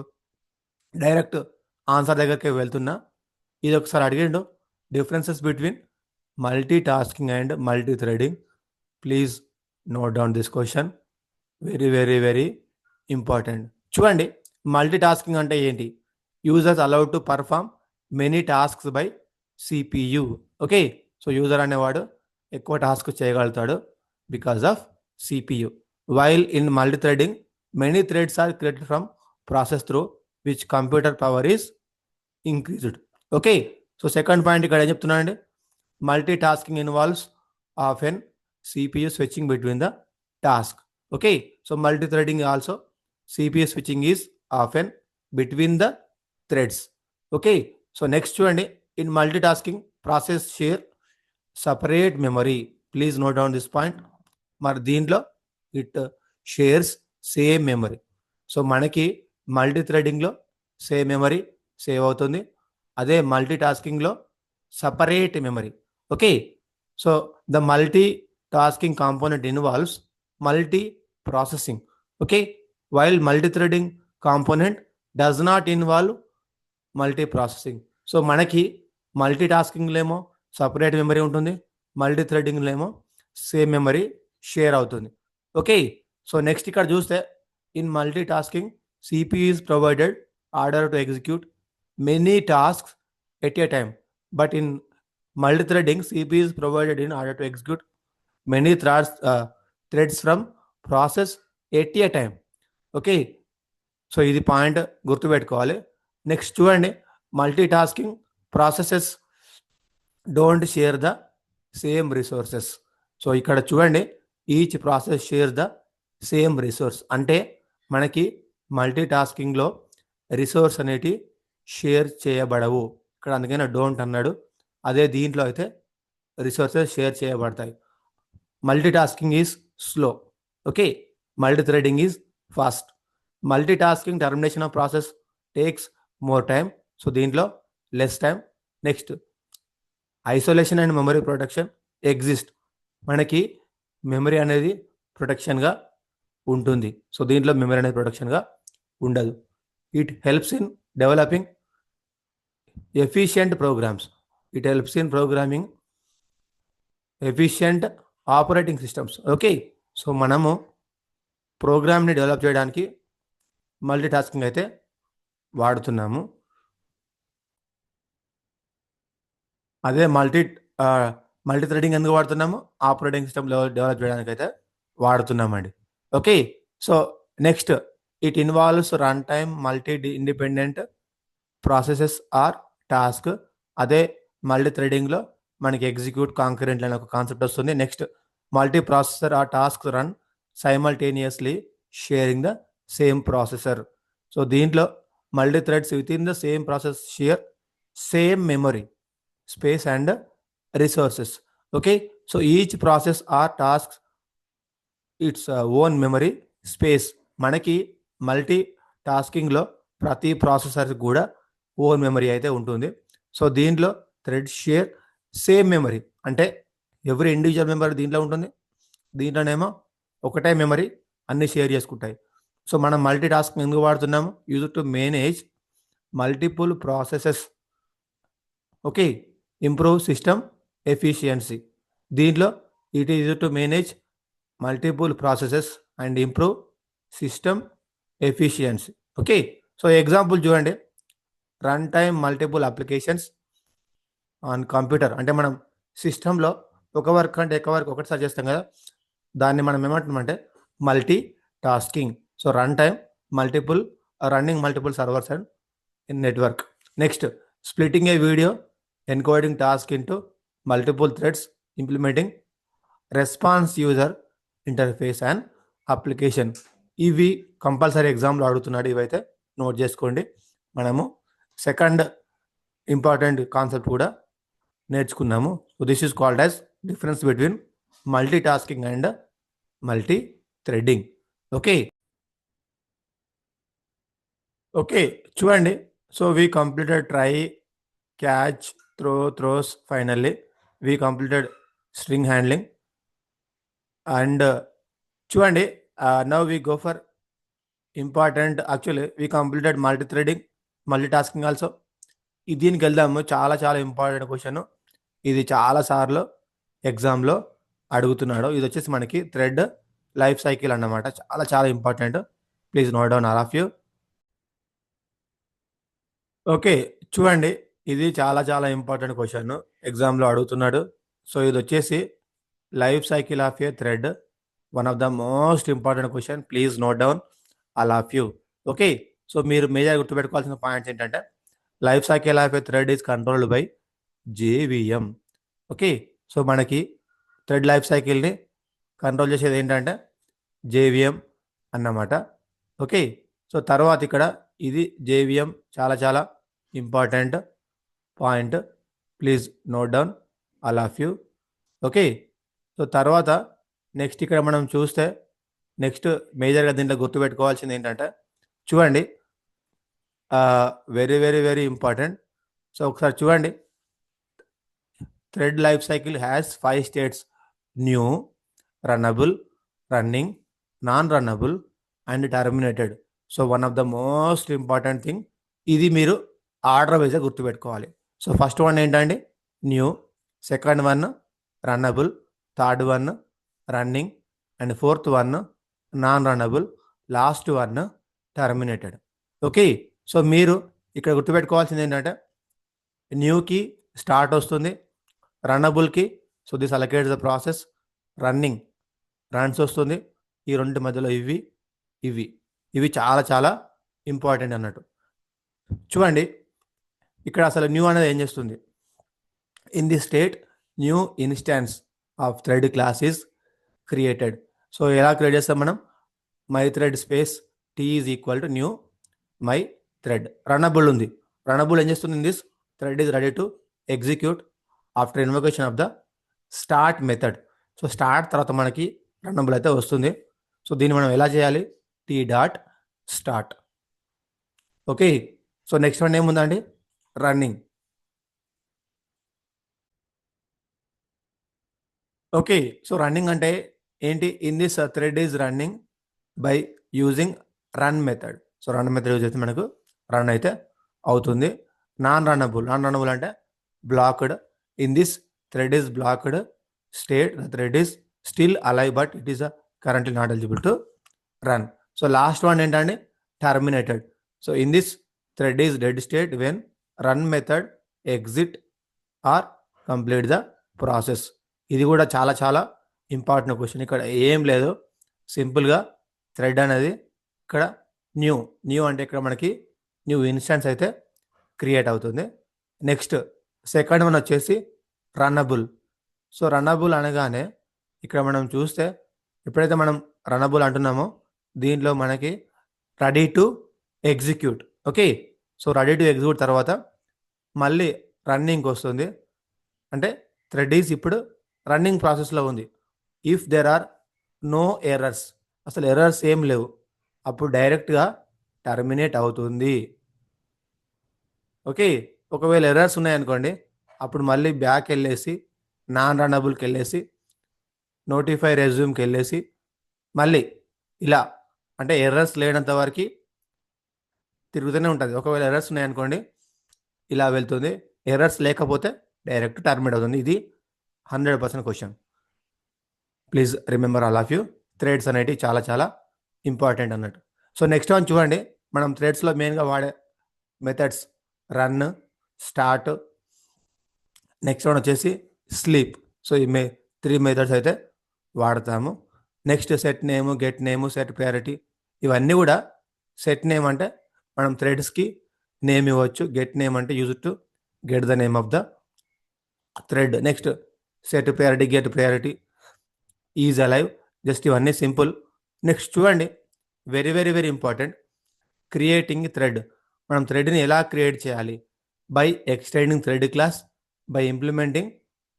డైరెక్ట్ ఆన్సర్ దగ్గరికి వెళ్తున్నా. ఇది ఒకసారి అడిగిండు, differences between multi tasking and multithreading. Please note down this question, very very very important. చూడండి, మల్టీ టాస్కింగ్ అంటే ఏంటి, users allowed to perform many tasks by CPU. Okay, so user అనేవాడు ఎక్కువ టాస్క్ చేయగలుగుతాడు because of CPU. While in multithreading many threads are created from process through which computer power is increased. Okay, so second point ఇక్కడ ఏం చెప్తున్నానండి, multitasking involves of N CPU switching between the task. Okay, so multithreading also CPU switching is often between the threads. Okay, so next చూడండి, in multitasking process share separate memory. Please note down this point. మరి దీంట్లో it shares same memory. So మనకి multi థ్రెడింగ్లో same memory save అవుతుంది, అదే multi టాస్కింగ్లో separate memory. Okay, so the multi tasking component involves multi processing. Okay, while multithreading component does not involve multi processing. So మనకి multi టాస్కింగ్లో ఏమో separate memory ఉంటుంది, multi థ్రెడింగ్లో ఏమో సేమ్ మెమరీ షేర్ అవుతుంది. ఓకే, సో నెక్స్ట్ ఇక్కడ చూస్తే in multi tasking CPU is provided order to execute many tasks at a time, but in multi threading CPU is provided in order to execute many threads from process at a time. Okay, so ఇది point గుర్తుపెట్టుకోవాలి. Next చూడండి, multi tasking processes don't share the same resources. So ఇక్కడ చూడండి, each process share the same resource. అంటే మనకి multi టాస్కింగ్లో resource అనేటి share చేయబడవు. ఇక్కడ అందుకనే డోంట్ అన్నాడు. అదే దీంట్లో అయితే రిసోర్సెస్ షేర్ చేయబడతాయి. Multi tasking is slow. Okay, multi threading is fast. Multi tasking termination of process takes more time. So దీంట్లో less time. Next isolation and memory protection exist. మనకి మెమరీ అనేది ప్రొటెక్షన్గా ఉంటుంది. సో దీంట్లో మెమరీ అనేది ప్రొటెక్షన్గా ఉండదు. It helps in developing efficient programs. It helps in programming efficient operating systems. Okay, so మనము ప్రోగ్రామ్ని డెవలప్ చేయడానికి మల్టీ టాస్కింగ్ అయితే వాడుతున్నాము. అదే మల్టీ థ్రెడింగ్ ఎందుకు వాడుతున్నాము? ఆపరేటింగ్ సిస్టమ్ డెవలప్ చేయడానికి అయితే వాడుతున్నామండి. Okay, so next it involves run time multi independent processes or task. అదే మల్టీ థ్రెడింగ్లో మనకి ఎగ్జిక్యూట్ కాంకరెంట్ అనే ఒక కాన్సెప్ట్ వస్తుంది. Next multi processor or task run simultaneously sharing the same processor. So దీంట్లో multi threads with in the same process share same memory space and resources. Okay, so each process or task its own memory space. మనకి multi టాస్కింగ్లో ప్రతి processor కూడా own memory అయితే ఉంటుంది. So దీంట్లో thread share same memory, అంటే ఎవరి individual memory దీంట్లో ఉంటుంది, దీంట్లోనేమో ఒకటే మెమరీ అన్ని షేర్ చేసుకుంటాయి. సో మనం మల్టీ టాస్కింగ్ ఎందుకు వాడుతున్నాము? Use to manage multiple processes. Okay, improve system efficiency. దీంట్లో it is to manage multiple processes and improve system efficiency. Okay, so example చూడండి, run time multiple applications on computer. అంటే మనం సిస్టంలో ఒక work అంటే ఎక్కువ వర్క్ ఒకటిసారి చేస్తాం కదా, దాన్ని మనం ఏమంటున్నామంటే multi tasking. So run time multiple running multiple servers and in network. Next splitting a video encoding task into multiple threads implementing response user interface and application. ఇవి కంపల్సరీ ఎగ్జామ్లో అడుగుతున్నాడు, ఇవైతే నోట్ చేసుకోండి. మనము సెకండ్ ఇంపార్టెంట్ కాన్సెప్ట్ కూడా నేర్చుకున్నాము. So this is called as difference between multi tasking and multi threading. Okay, okay చూడండి. So we completed try, catch, throws. Finally we completed string handling and చూడండి, now we go for important. Actually we completed multi threading, multi tasking also. దీనికి వెళ్దాము. చాలా చాలా important question ఇది, చాలా సార్లు ఎగ్జామ్లో అడుగుతున్నాడు. ఇది వచ్చేసి మనకి థ్రెడ్ లైఫ్ సైకిల్ అన్నమాట. చాలా చాలా important. Please note down all of you. Okay చూడండి, ఇది చాలా చాలా ఇంపార్టెంట్ క్వశ్చన్ ఎగ్జామ్లో అడుగుతున్నాడు. సో ఇది వచ్చేసి life cycle of A thread, one of the most important question. Please note down all of you. Okay, so మీరు మేజర్ గుర్తుపెట్టుకోవాల్సిన పాయింట్స్ ఏంటంటే life cycle of A thread is controlled by JVM. Okay, so మనకి thread life సైకిల్ని control చేసేది ఏంటంటే JVM అన్నమాట. Okay, so తర్వాత ఇక్కడ ఇది జేవిఎం చాలా చాలా important point. Please note down all of you. Okay, so తర్వాత నెక్స్ట్ ఇక్కడ మనం చూస్తే నెక్స్ట్ మేజర్గా దీంట్లో గుర్తుపెట్టుకోవాల్సింది ఏంటంటే చూడండి, very very very important. So ఒకసారి చూడండి, thread life cycle has 5 states: new, runnable, running, non runnable and terminated. So one of the most important thing, ఇది మీరు ఆర్డర్ వైజ్గా గుర్తుపెట్టుకోవాలి. సో ఫస్ట్ వన్ ఏంటండి, new. Second one runnable. Third one running. And fourth one non runnable. Last one terminated. Okay, so మీరు ఇక్కడ గుర్తుపెట్టుకోవాల్సింది ఏంటంటే, న్యూకి స్టార్ట్ వస్తుంది, రన్నబుల్కి so this allocates the process, running runs వస్తుంది, ఈ రెండు మధ్యలో ఇవి ఇవి ఇవి చాలా చాలా ఇంపార్టెంట్ అన్నట్టు. చూడండి ఇక్కడ అసలు న్యూ అనేది ఏం చేస్తుంది, in the state new instance of thread class is created. So ఎలా క్రియేట్ చేస్తాం మనం, my thread space t is equal to new my thread. Runnable ఉంది, రన్నబుల్ ఏం చేస్తుంది, in this thread is ready to execute after invocation of the start method. So start తర్వాత మనకి runnable అయితే వస్తుంది. సో దీన్ని మనం ఎలా చేయాలి, T dot start. Okay, so next one ఏముందండి, రన్నింగ్. ఓకే, సో రన్నింగ్ అంటే ఏంటి, in this thread is running by using run method. So run method use అయితే మనకు రన్ అయితే అవుతుంది. నాన్ రన్నబుల్, నాన్ రన్నబుల్ అంటే blocked. In this thread is blocked state, the thread is still alive but it is currently not eligible to run. So last one ఏంటంటే terminated. So in this thread is dead state when run method exit or complete the process. ఇది కూడా చాలా చాలా important question. ఇక్కడ ఏం లేదు, సింపుల్గా thread అనేది ఇక్కడ న్యూ, న్యూ అంటే ఇక్కడ మనకి న్యూ ఇన్స్టాన్స్ అయితే క్రియేట్ అవుతుంది. నెక్స్ట్ సెకండ్ వన్ వచ్చేసి రన్నబుల్. సో రన్నబుల్ అనగానే ఇక్కడ మనం చూస్తే, ఎప్పుడైతే మనం రన్నబుల్ అంటున్నామో దీంట్లో మనకి ready to execute. Okay, so ready to execute తర్వాత మళ్ళీ రన్నింగ్కి వస్తుంది, అంటే థ్రెడ్ ఈజ్ ఇప్పుడు రన్నింగ్ ప్రాసెస్లో ఉంది. If there are no errors, అసలు ఎర్రర్స్ ఏం లేవు, అప్పుడు డైరెక్ట్గా టర్మినేట్ అవుతుంది. ఓకే, ఒకవేళ ఎర్రర్స్ ఉన్నాయనుకోండి, అప్పుడు మళ్ళీ బ్యాక్ వెళ్ళేసి నాన్ రన్నబుల్కి వెళ్ళేసి నోటిఫై రెజ్యూమ్కి వెళ్ళేసి మళ్ళీ ఇలా, అంటే ఎర్రర్స్ లేనంత వరకు తిరుగుతూనే ఉంటుంది. ఒకవేళ ఎర్రర్స్ ఉన్నాయనుకోండి ఇలా వెళ్తుంది, ఎర్రర్స్ లేకపోతే డైరెక్ట్ టర్మినేట్ అవుతుంది. ఇది 100% question. Please remember all of you, threads అనేవి చాలా చాలా ఇంపార్టెంట్ అన్నట్టు. సో నెక్స్ట్ వన్ చూడండి, మనం థ్రెడ్స్లో మెయిన్గా వాడే methods run, start, next one వచ్చేసి స్లీప్. సో ఈ 3 మెథడ్స్ అయితే వాడతాము. నెక్స్ట్ సెట్ నేము, గెట్ నేము, సెట్ ప్రయారిటీ, ఇవన్నీ కూడా సెట్ నేమ్ అంటే మనం థ్రెడ్స్కి నేమ్ ఇవ్వచ్చు, గెట్ నేమ్ అంటే use to get the name of the thread. Next set priority, get priority, is alive, just ఇవన్నీ సింపుల్. నెక్స్ట్ చూడండి, very very very important, creating thread. మనం థ్రెడ్ని ఎలా క్రియేట్ చేయాలి, by extending thread class, by implementing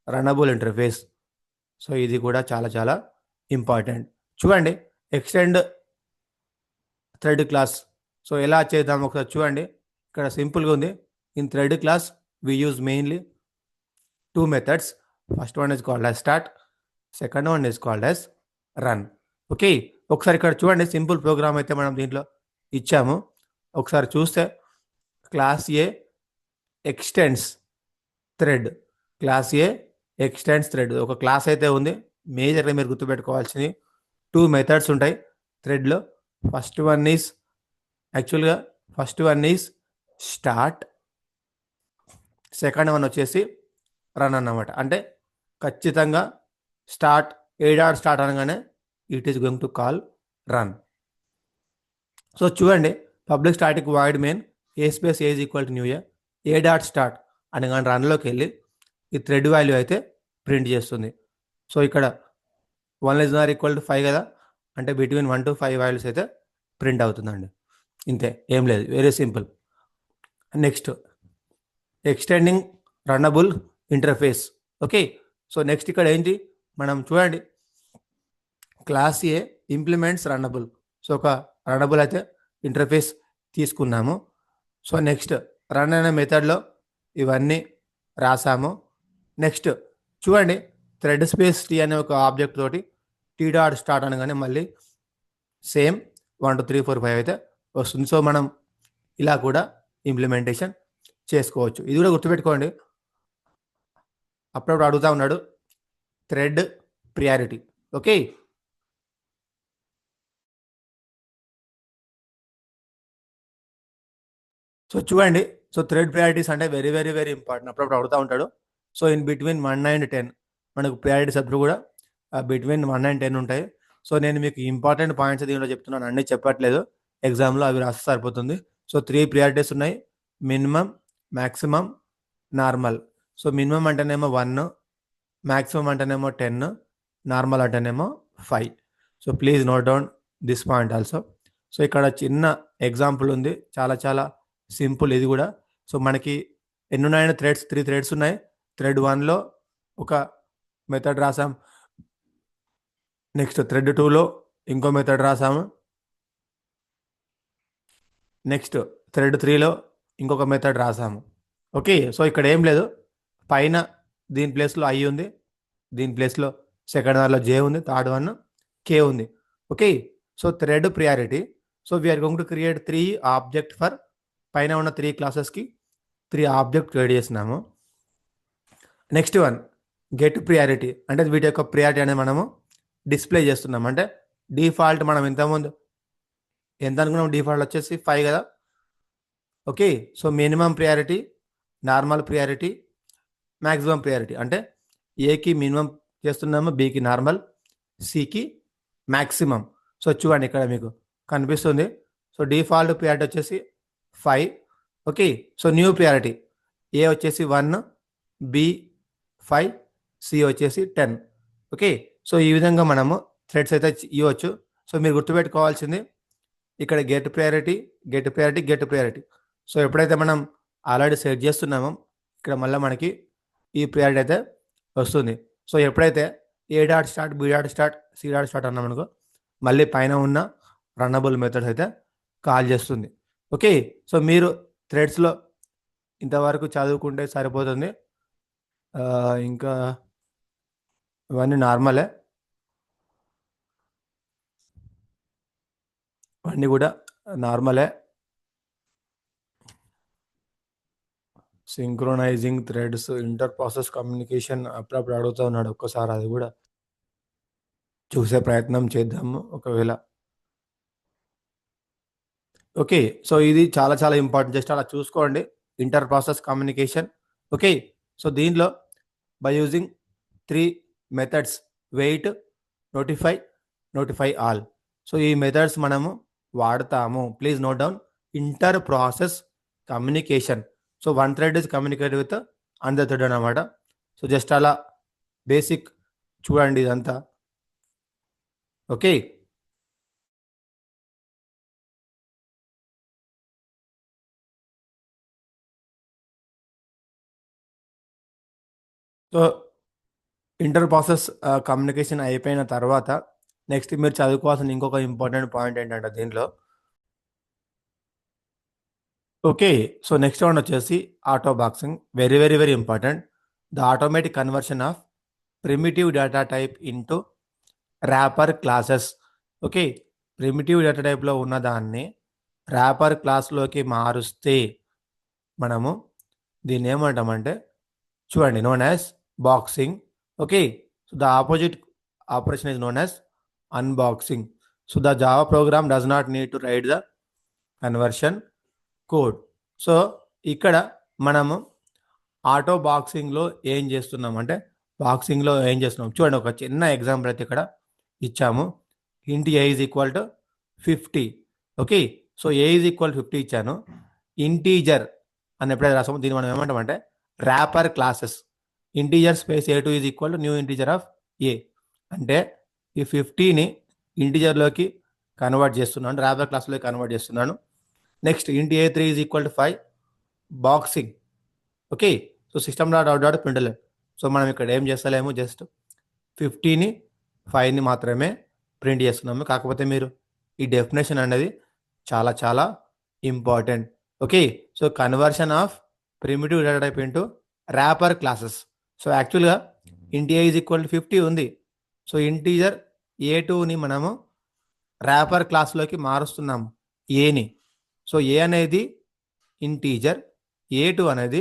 runnable interface. So ఇది కూడా చాలా చాలా ఇంపార్టెంట్. చూడండి, ఎక్స్టెండ్ థ్రెడ్ క్లాస్, సో ఎలా చేద్దాం ఒకసారి చూడండి. ఇక్కడ సింపుల్గా ఉంది, in thread class we use mainly 2 methods. First one is called as start, second one is called as run. Okay, ఒకసారి ఇక్కడ చూడండి, సింపుల్ ప్రోగ్రామ్ అయితే మనం దీంట్లో ఇచ్చాము. ఒకసారి చూస్తే class a extends thread, class a extends thread ఒక క్లాస్ అయితే ఉంది. మేజర్గా మీరు గుర్తుపెట్టుకోవాల్సింది 2 మెథడ్స్ ఉంటాయి థ్రెడ్లో. First one is start, second one వచ్చేసి రన్ అన్నమాట. అంటే ఖచ్చితంగా స్టార్ట్, ఏ డాట్ స్టార్ట్ అనగానే it is going to call run. So చూడండి, public static void main a space age equal to new a dot start అనగానే రన్లోకి వెళ్ళి ఈ థ్రెడ్ వాల్యూ అయితే ప్రింట్ చేస్తుంది. సో ఇక్కడ 1=5 కదా, అంటే బిట్వీన్ 1 to 5 వాల్యూస్ అయితే ప్రింట్ అవుతుందండి. ఇంతే, ఏం లేదు, very simple. Next extending runnable interface. Okay, so next ఇక్కడ ఏంటి, మనం చూడండి క్లాస్ ఏ ఇంప్లిమెంట్స్ రన్నబుల్. సో ఒక రన్నబుల్ అయితే ఇంటర్ఫేస్ తీసుకున్నాము. సో నెక్స్ట్ రన్ అనే మెథడ్లో ఇవన్నీ రాసాము. నెక్స్ట్ చూడండి, థ్రెడ్ స్పేస్ టీ అనే ఒక ఆబ్జెక్ట్ తోటి టీ డాట్ స్టార్ట్ అనగానే మళ్ళీ సేమ్ 1 2 3 4 5 అయితే వస్తుంది. సో మనం ఇలా కూడా ఇంప్లిమెంటేషన్ చేసుకోవచ్చు. ఇది కూడా గుర్తుపెట్టుకోండి. అప్పుడప్పుడు అడుగుతా ఉన్నాడు థ్రెడ్ ప్రియారిటీ. ఓకే, సో చూడండి. సో థ్రెడ్ ప్రియారిటీస్ అంటే వెరీ వెరీ వెరీ ఇంపార్టెంట్. అప్పుడప్పుడు అడుగుతూ ఉంటాడు. సో ఇన్ బిట్వీన్ 1 and 10 మనకు ప్రియారిటీస్ అప్పుడు కూడా బిట్వీన్ 1 and 10 ఉంటాయి. సో నేను మీకు ఇంపార్టెంట్ పాయింట్స్ దీనిలో చెప్తున్నాను, అన్నీ చెప్పట్లేదు. ఎగ్జామ్లో అవి రాస్తే సరిపోతుంది. సో 3 ప్రియారిటీస్ ఉన్నాయి: minimum, maximum, normal. So minimum అంటేనేమో 1, మ్యాక్సిమం అంటేనేమో 10, నార్మల్ అంటేనేమో 5. So please note down this point also. So ఇక్కడ చిన్న ఎగ్జాంపుల్ ఉంది, చాలా చాలా సింపుల్ ఇది కూడా. సో మనకి ఎన్ని ఉన్నాయని థ్రెడ్స్ 3 థ్రెడ్స్ ఉన్నాయి. థ్రెడ్ 1లో ఒక మెథడ్ రాసాం, నెక్స్ట్ థ్రెడ్ 2లో ఇంకో మెథడ్ రాసాము, నెక్స్ట్ థ్రెడ్ 3లో ఇంకొక మెథడ్ రాసాము. ఓకే, సో ఇక్కడ ఏం లేదు, పైన దీని ప్లేస్లో ఐ ఉంది, దీని ప్లేస్లో సెకండ్ దానిలో జే ఉంది, థర్డ్ వన్ కే ఉంది. Okay, so thread priority. So we are going to create 3 object for పైన ఉన్న 3 క్లాసెస్కి 3 ఆబ్జెక్ట్ క్రియేట్ చేసినాము. నెక్స్ట్ వన్ గెట్ ప్రియారిటీ, అంటే వీటి యొక్క ప్రియారిటీ అనేది మనము డిస్ప్లే చేస్తున్నాం. అంటే డిఫాల్ట్ మనం ఇంతకుముందు ఎంత అనుకున్నాం, డిఫాల్ట్ వచ్చేసి 5 కదా. Okay, so minimum priority, normal priority, maximum priority. అంటే ఏకి మినిమం చేస్తున్నాము, బికి నార్మల్, సికి మ్యాక్సిమం. సో చూడండి ఇక్కడ మీకు కనిపిస్తుంది. సో డిఫాల్ట్ ప్రియారిటీ వచ్చేసి 5. ఓకే, సో న్యూ ప్రియారిటీ ఏ వచ్చేసి 1, బి 5, సి వచ్చేసి 10. ఓకే, సో ఈ విధంగా మనము థ్రెడ్స్ అయితే ఇవ్వచ్చు. సో మీరు గుర్తుపెట్టుకోవాల్సింది ఇక్కడ get priority, get priority, get priority. So ఎప్పుడైతే మనం ఆల్రెడీ సెట్ చేస్తున్నామో ఇక్కడ మళ్ళీ మనకి ఈ ప్రియారిటీ అయితే వస్తుంది. సో ఎప్పుడైతే a dot start, b dot start, c dot start అన్నాం అనుకో, మళ్ళీ పైన ఉన్న రన్నబుల్ మెథడ్స్ అయితే కాల్ చేస్తుంది. ఓకే, సో మీరు థ్రెడ్స్లో ఇంతవరకు చదువుకుంటే సరిపోతుంది. ఇంకా ఇవన్నీ నార్మలే, అన్నీ కూడా నార్మలే. సింక్రోనైజింగ్ థ్రెడ్స్, ఇంటర్ ప్రాసెస్ కమ్యూనికేషన్ అప్పుడప్పుడు అడుగుతూ ఉన్నాడు. ఒక్కసారి అది కూడా చూసే ప్రయత్నం చేద్దాము ఒకవేళ. ఓకే, సో ఇది చాలా చాలా ఇంపార్టెంట్, జస్ట్ అలా చూసుకోండి. Inter process communication. Okay, so దీనిలో by using 3 methods: wait, notify, notify all. So ఈ మెథడ్స్ మనము వాడతాము. Please note down inter process communication. So 1 thread is communicate with another thread అన్నమాట. సో జస్ట్ అలా basic చూడండి ఇదంతా. Okay, so inter process communication అయిపోయిన తర్వాత నెక్స్ట్ మీరు చదువుకోవాల్సిన ఇంకొక ఇంపార్టెంట్ పాయింట్ ఏంటంటే దీంట్లో, ఓకే, సో నెక్స్ట్ వన్ వచ్చేసి auto boxing. Very very very important. The automatic conversion of primitive data type into wrapper classes. Okay, primitive data టైప్లో ఉన్నదాన్ని wrapper క్లాస్లోకి మారుస్తే మనము దీన్ని ఏమంటామంటే చూడండి, known as boxing. Okay, so the opposite operation is known as unboxing. So the Java programme does not need to right the conversion code. So ఇక్కడ మనము auto బాక్సింగ్లో ఏం చేస్తున్నాం అంటే, బాక్సింగ్లో ఏం చేస్తున్నాం చూడండి. ఒక చిన్న ఎగ్జాంపుల్ అయితే ఇక్కడ ఇచ్చాము. Int a is equal to 50. Okay, so a is equal 50 ఇచ్చాను. ఇంటీజర్ అని ఎప్పుడైతే రాసాము దీన్ని మనం ఏమంటామంటే wrapper classes. Integer space A2 is equal to new integer of a. అంటే ఈ 50ని ఇంటీజర్లోకి కన్వర్ట్ చేస్తున్నాను, ర్యాపర్ క్లాస్లోకి కన్వర్ట్ చేస్తున్నాను. Next int A3 is equal to 5 boxing. Okay, so system dot out dot println. So మనం ఇక్కడ ఏం చేస్తలేము, జస్ట్ 50ని 5ని మాత్రమే ప్రింట్ చేస్తున్నాము. కాకపోతే మీరు ఈ డెఫినేషన్ అనేది చాలా చాలా important. Okay, so conversion of primitive data type into wrapper classes. So యాక్చువల్గా ఇంట్ ఏ ఈజ్ ఈక్వల్ టు 50 ఉంది. సో ఇంటీజర్ A2ని మనము ర్యాపర్ క్లాస్లోకి మారుస్తున్నాము ఏని. సో ఏ అనేది ఇంటీజర్, ఏ2 అనేది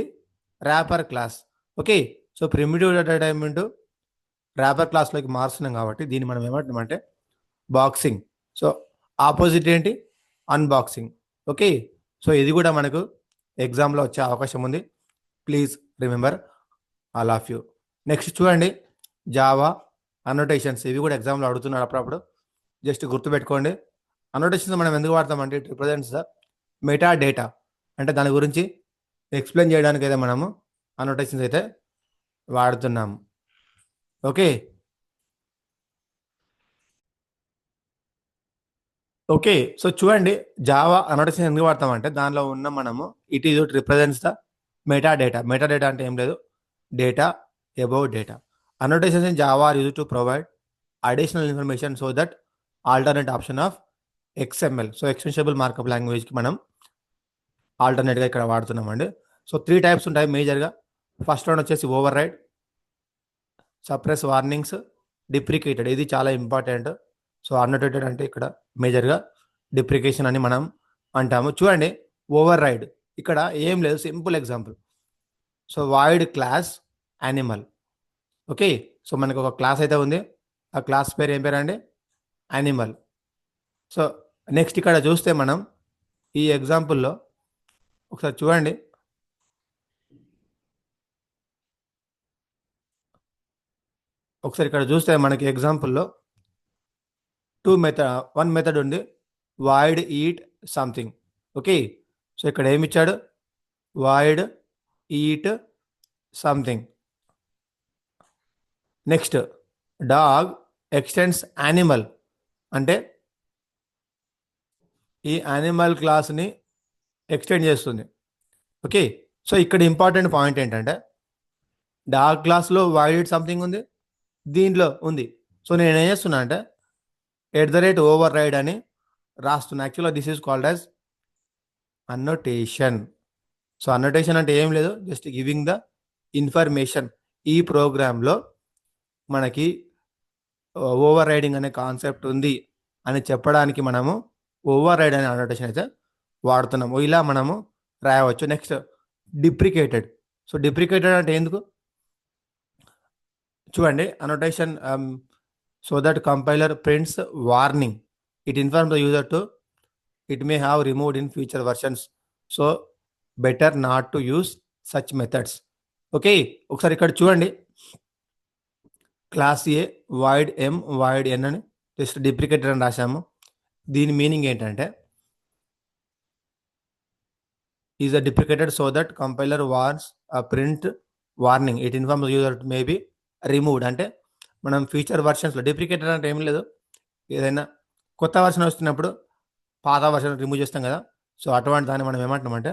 wrapper class. Okay. So primitive data type wrapper క్లాస్లోకి మారుస్తున్నాం కాబట్టి దీన్ని మనం ఏమంటున్నామంటే బాక్సింగ్. సో ఆపోజిట్ ఏంటి? అన్బాక్సింగ్. ఓకే. సో ఇది కూడా మనకు ఎగ్జామ్లో వచ్చే అవకాశం ఉంది. Please remember all of you. Next చూడండి, జావా అన్నోటేషన్స్. ఇవి కూడా ఎగ్జామ్లో అడుగుతున్నారు అప్పుడప్పుడు, జస్ట్ గుర్తుపెట్టుకోండి. అన్నోటేషన్స్ మనం ఎందుకు వాడతామంటే it represents the meta data, అంటే దాని గురించి ఎక్స్ప్లెయిన్ చేయడానికి అయితే మనము అన్నోటేషన్స్ అయితే వాడుతున్నాము. ఓకే. ఓకే. సో చూడండి, జావా అన్నోటేషన్ ఎందుకు వాడతామంటే దానిలో ఉన్న మనము it represents the meta data. Meta data అంటే ఏం లేదు, data about data. Annotations in Java are used to provide additional information so that alternate option of XML. So extensible markup లాంగ్వేజ్కి మనం ఆల్టర్నేట్గా ఇక్కడ వాడుతున్నామండి. సో 3 టైప్స్ ఉంటాయి మేజర్గా. ఫస్ట్ వన్ వచ్చేసి override, suppress warnings, deprecated. ఇది చాలా ఇంపార్టెంట్. సో అన్నోటేటెడ్ అంటే ఇక్కడ మేజర్గా డిప్రికేషన్ అని మనం అంటాము. చూడండి, ఓవర్ రైడ్ ఇక్కడ ఏం లేదు, simple example. So void class animal. Okay. So మనకు ఒక క్లాస్ అయితే ఉంది, ఆ క్లాస్ పేరు ఏం పేరండి? యానిమల్. సో నెక్స్ట్ ఇక్కడ చూస్తే మనం ఈ ఎగ్జాంపుల్లో ఒకసారి చూడండి, ఒకసారి ఇక్కడ చూస్తే మనకి ఎగ్జాంపుల్లో వన్ మెథడ్ ఉంది, void eat something. Okay. So ఇక్కడ ఏమి ఇచ్చాడు? Void eat something. Next dog extends animal, అంటే ఈ యానిమల్ క్లాస్ని ఎక్స్టెండ్ చేస్తుంది. ఓకే. సో ఇక్కడ ఇంపార్టెంట్ పాయింట్ ఏంటంటే డాగ్ క్లాస్లో వాయిడ్ సంథింగ్ ఉంది, దీంట్లో ఉంది. సో నేను ఏం చేస్తున్నా అంటే ఓవర్ రైడ్ అని రాస్తున్నా. యాక్చువల్గా this is called as annotation. So annotation అంటే ఏం లేదు, జస్ట్ గివింగ్ ద ఇన్ఫర్మేషన్. ఈ ప్రోగ్రాంలో మనకి ఓవర్ రైడింగ్ అనే కాన్సెప్ట్ ఉంది అని చెప్పడానికి మనము ఓవర్ రైడ్ అనే అన్నోటేషన్ అయితే వాడుతున్నాము. ఇలా మనము రాయవచ్చు. నెక్స్ట్ డిప్రికేటెడ్. సో డిప్రికేటెడ్ అంటే ఎందుకు చూడండి, annotation so that compiler prints warning, it inform the user to it may have removed in future versions, so better not to use such methods. Okay. ఒకసారి ఇక్కడ చూడండి, class a void m void n అని just deprecated అని రాశాము. దీని meaning ఏంటంటే is a deprecated so that compiler warns print warning, it inform user may be removed. అంటే మనం ఫ్యూచర్ వర్షన్స్లో డిప్రికేటెడ్ అంటే ఏం లేదు, ఏదైనా కొత్త వర్షన్ వస్తున్నప్పుడు పాత వర్షన్ రిమూవ్ చేస్తాం కదా, సో అటువంటి దాన్ని మనం ఏమంటున్నామంటే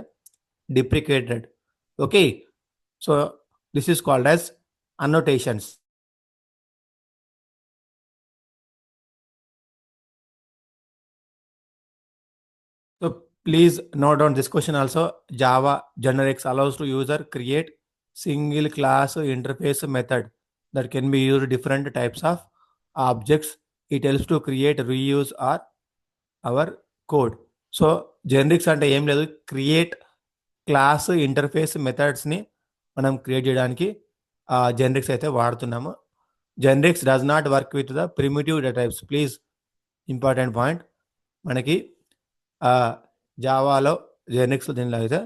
deprecated. Okay. So this is called as annotations. So please note down this question also. Java generics allows to user create single class interface method that can be used different types of objects. It helps to create, reuse or our code. So generics అంటే ఏం లేదు, create class interface మెథడ్స్ని మనం create చేయడానికి generics అయితే వాడుతున్నాము. Generics does not work with the primitive data types. Please important point, మనకి జావాలో generics దీనిలో అయితే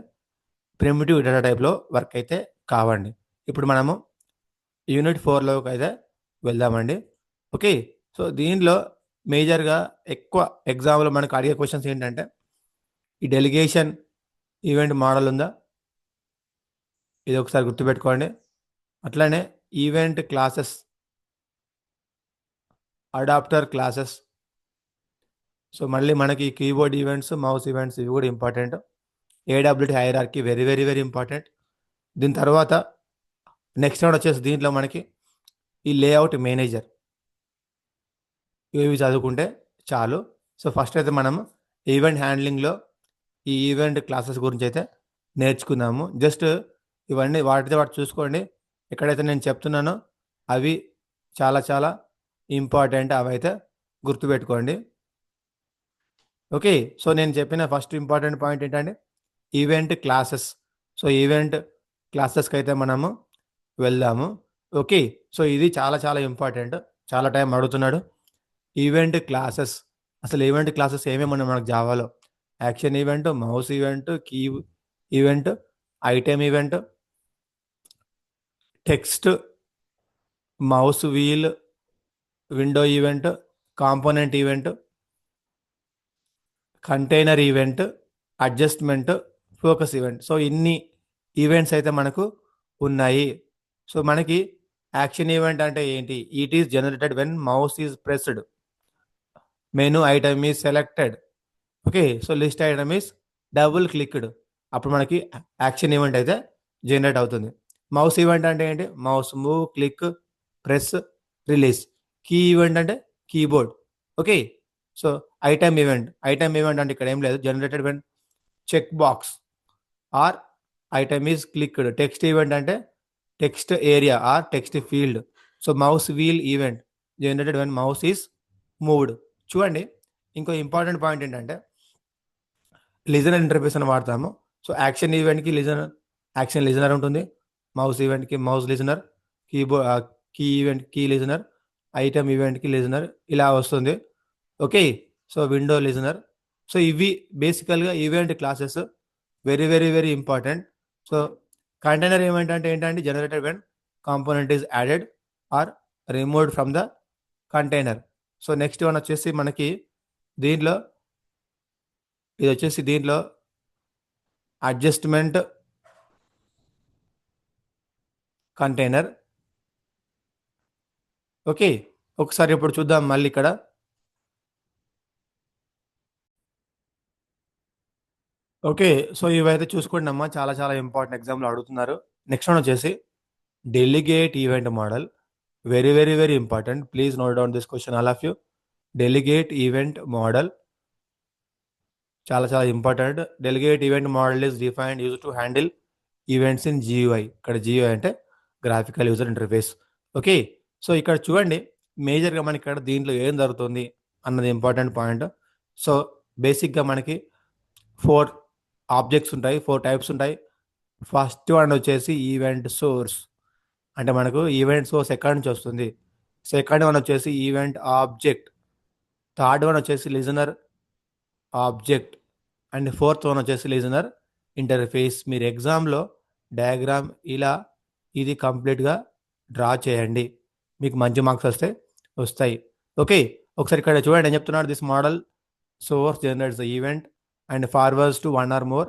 ప్రిమిటివ్ డేటా టైప్లో వర్క్ అయితే కావండి. ఇప్పుడు మనము యూనిట్ 4లోకి అయితే వెళ్దామండి. ఓకే. సో దీనిలో మేజర్గా ఎక్కువ ఎగ్జామ్లో మనకు అడిగే క్వశ్చన్స్ ఏంటంటే ఈ డెలిగేషన్ ఈవెంట్ మోడల్ ఉందా, ఇది ఒకసారి గుర్తుపెట్టుకోండి. అట్లానే event classes, adapter classes. So మళ్ళీ మనకి కీబోర్డ్ ఈవెంట్స్, మౌస్ ఈవెంట్స్, ఇవి కూడా important. AWT hierarchy very very very important. దీని తర్వాత నెక్స్ట్ రౌండ్ వచ్చేసి దీంట్లో మనకి ఈ లేఅవుట్ మేనేజర్, ఇవి చదువుకుంటే చాలు. సో ఫస్ట్ అయితే మనం ఈవెంట్ హ్యాండ్లింగ్లో ఈ ఈవెంట్ క్లాసెస్ గురించి అయితే నేర్చుకుందాము. జస్ట్ ఇవన్నీ వాటితో వాటి చూసుకోండి. ఎక్కడైతే నేను చెప్తున్నానో అవి చాలా చాలా ఇంపార్టెంట్, అవి అయితే గుర్తుపెట్టుకోండి. ఓకే. సో, నేను చెప్పిన ఫస్ట్ ఇంపార్టెంట్ పాయింట్ ఏంటంటే ఈవెంట్ క్లాసెస్. సో, ఈవెంట్ క్లాసెస్‌కైతే మనము వెళ్దాము. ఓకే. సో, ఇది చాలా చాలా ఇంపార్టెంట్. చాలా టైం అడుగుతున్నాడు. Event classes. అసలు ఈవెంట్ క్లాసెస్ ఏమేమున్నాయి మనకు జావాలో? Action event, mouse event, key event, item event, text, mouse wheel, window event, component event, container event, adjustment, focus event. So, ఇన్ని ఈవెంట్స్ అయితే మనకు ఉన్నాయి. సో, మనకి యాక్షన్ ఈవెంట్ అంటే ఏంటి? It is generated when mouse is pressed. Menu item is selected. Okay. So, list item is double clicked. అప్పుడు మనకి action event అయితే జనరేట్ అవుతుంది. మౌస్ ఈవెంట్ అంటే ఏంటి? Mouse move, click, press, release. Key event అంటే keyboard. Okay. So, item event అంటే ఇక్కడ ఏం లేదు. Generated when check box or item is clicked. Text event అంటే text area or text field. So, mouse wheel event generated when mouse is moved. చూడండి, ఇంకో important point ఏంటంటే listener interface అని వాడతాము. సో, యాక్షన్ ఈవెంట్‌కి యాక్షన్ లిజనర్ ఉంటుంది. Mouse ఈవెంట్‌కి mouse listener, key event key listener, item ఈవెంట్‌కి లిజనర్ ఇలా వస్తుంది. Okay. So, window listener. So, ఇవి బేసికల్‌గా event classes. Very, very, very important. So, container event అంటే ఏంటంటే generated when component is added or removed from the container. So, next one వచ్చేసి మనకి దీంట్లో దీంట్లో అడ్జస్ట్‌మెంట్ కంటైనర్. ఓకే. ఒకసారి ఇప్పుడు చూద్దాం మళ్ళీ ఇక్కడ. ఓకే. సో, ఇవైతే చూసుకోండమ్మా. చాలా చాలా ఇంపార్టెంట్ ఎగ్జామ్‌లో అడుగుతున్నారు. నెక్స్ట్ వన్ వచ్చేసి delegate event model. Very, very, very important. Please note down this question all of you. Delegate event model చాలా చాలా important. Delegate event model is defined used to handle events in GUI. ఇక్కడ GUI అంటే graphical user interface. Okay. So, ఇక్కడ చూడండి, మేజర్‌గా మనకి ఇక్కడ దీంట్లో ఏం జరుగుతుంది అన్నది ఇంపార్టెంట్ పాయింట్. సో, బేసిక్‌గా మనకి 4 ఆబ్జెక్ట్స్ ఉంటాయి. 4 టైప్స్ ఉంటాయి. ఫస్ట్ వన్ వచ్చేసి ఈవెంట్ సోర్స్. అంటే మనకు ఈవెంట్ సోర్స్ ఎక్కడి నుంచి వస్తుంది. సెకండ్ వన్ వచ్చేసి ఈవెంట్ ఆబ్జెక్ట్. థర్డ్ వన్ వచ్చేసి listener object. And fourth one వచ్చేసి లిజనర్ ఇంటర్ఫేస్. మీరు ఎగ్జామ్‌లో డయాగ్రామ్ ఇలా ఇది కంప్లీట్‌గా డ్రా చేయండి. మీకు మంచి మార్క్స్ వస్తాయి. ఓకే. ఒకసారి ఇక్కడ చూడండి ఏం చెప్తున్నాడు. This model source generates the event and forwards to one or more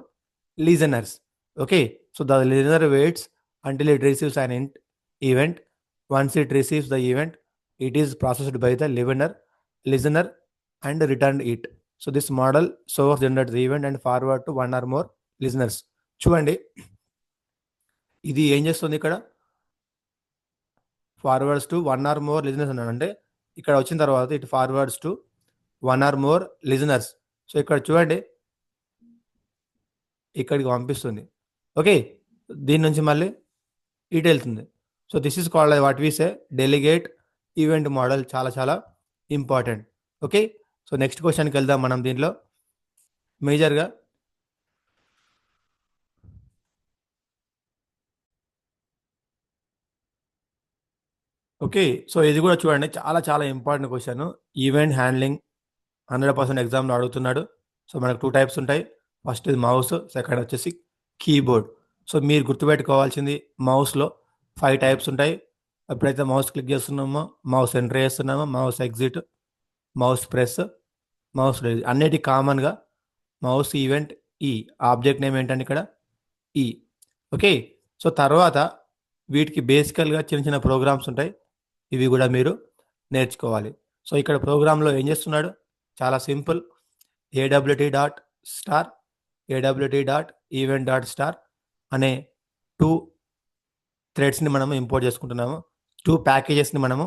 listeners. Okay. So, the listener waits until it receives an event. Once it receives the event, it is processed by the listener and returned it. So, this model source generates the event and forward to one or more listeners. చూడండి, ఇది ఏం చేస్తుంది ఇక్కడ? Forwards to one or more listeners అన్నాడు. అంటే ఇక్కడ వచ్చిన తర్వాత it forwards to one or more listeners. So, ఇక్కడ చూడండి, ఇక్కడికి పంపిస్తుంది. ఓకే. దీని నుంచి మళ్ళీ ఇటు వెళ్తుంది. So, this is called what we say delegate event model. చాలా చాలా ఇంపార్టెంట్. ఓకే. సో, నెక్స్ట్ క్వశ్చన్కి వెళ్దాం మనం దీంట్లో మేజర్గా. ఓకే. సో, ఇది కూడా చూడండి, చాలా చాలా ఇంపార్టెంట్ క్వశ్చన్. ఈవెంట్ హ్యాండ్లింగ్ 100% ఎగ్జామ్‌లో అడుగుతున్నాడు. సో, మనకు 2 టైప్స్ ఉంటాయి. ఫస్ట్ ఇది మౌస్, సెకండ్ వచ్చేసి కీబోర్డ్. సో, మీరు గుర్తుపెట్టుకోవాల్సింది మౌస్‌లో 5 టైప్స్ ఉంటాయి. ఎప్పుడైతే మౌస్ క్లిక్ చేస్తున్నామో, మౌస్ ఎంటర్ చేస్తున్నామో, mouse exit, mouse press, mouse release. అన్నిటికి కామన్‌గా మౌస్ ఈవెంట్ ఈ. ఆబ్జెక్ట్ నేమ్ ఏంటంటే ఇక్కడ ఈ. ఓకే. సో, తర్వాత వీటికి బేసికల్‌గా చిన్న చిన్న ప్రోగ్రామ్స్ ఉంటాయి. ఇవి కూడా మీరు నేర్చుకోవాలి. సో, ఇక్కడ ప్రోగ్రామ్‌లో ఏం చేస్తున్నాడు? చాలా simple. AWT dot star, AWT dot event dot star అనే 2 థ్రెడ్స్‌ని మనము ఇంపోర్ట్ చేసుకుంటున్నాము. 2 ప్యాకేజెస్‌ని మనము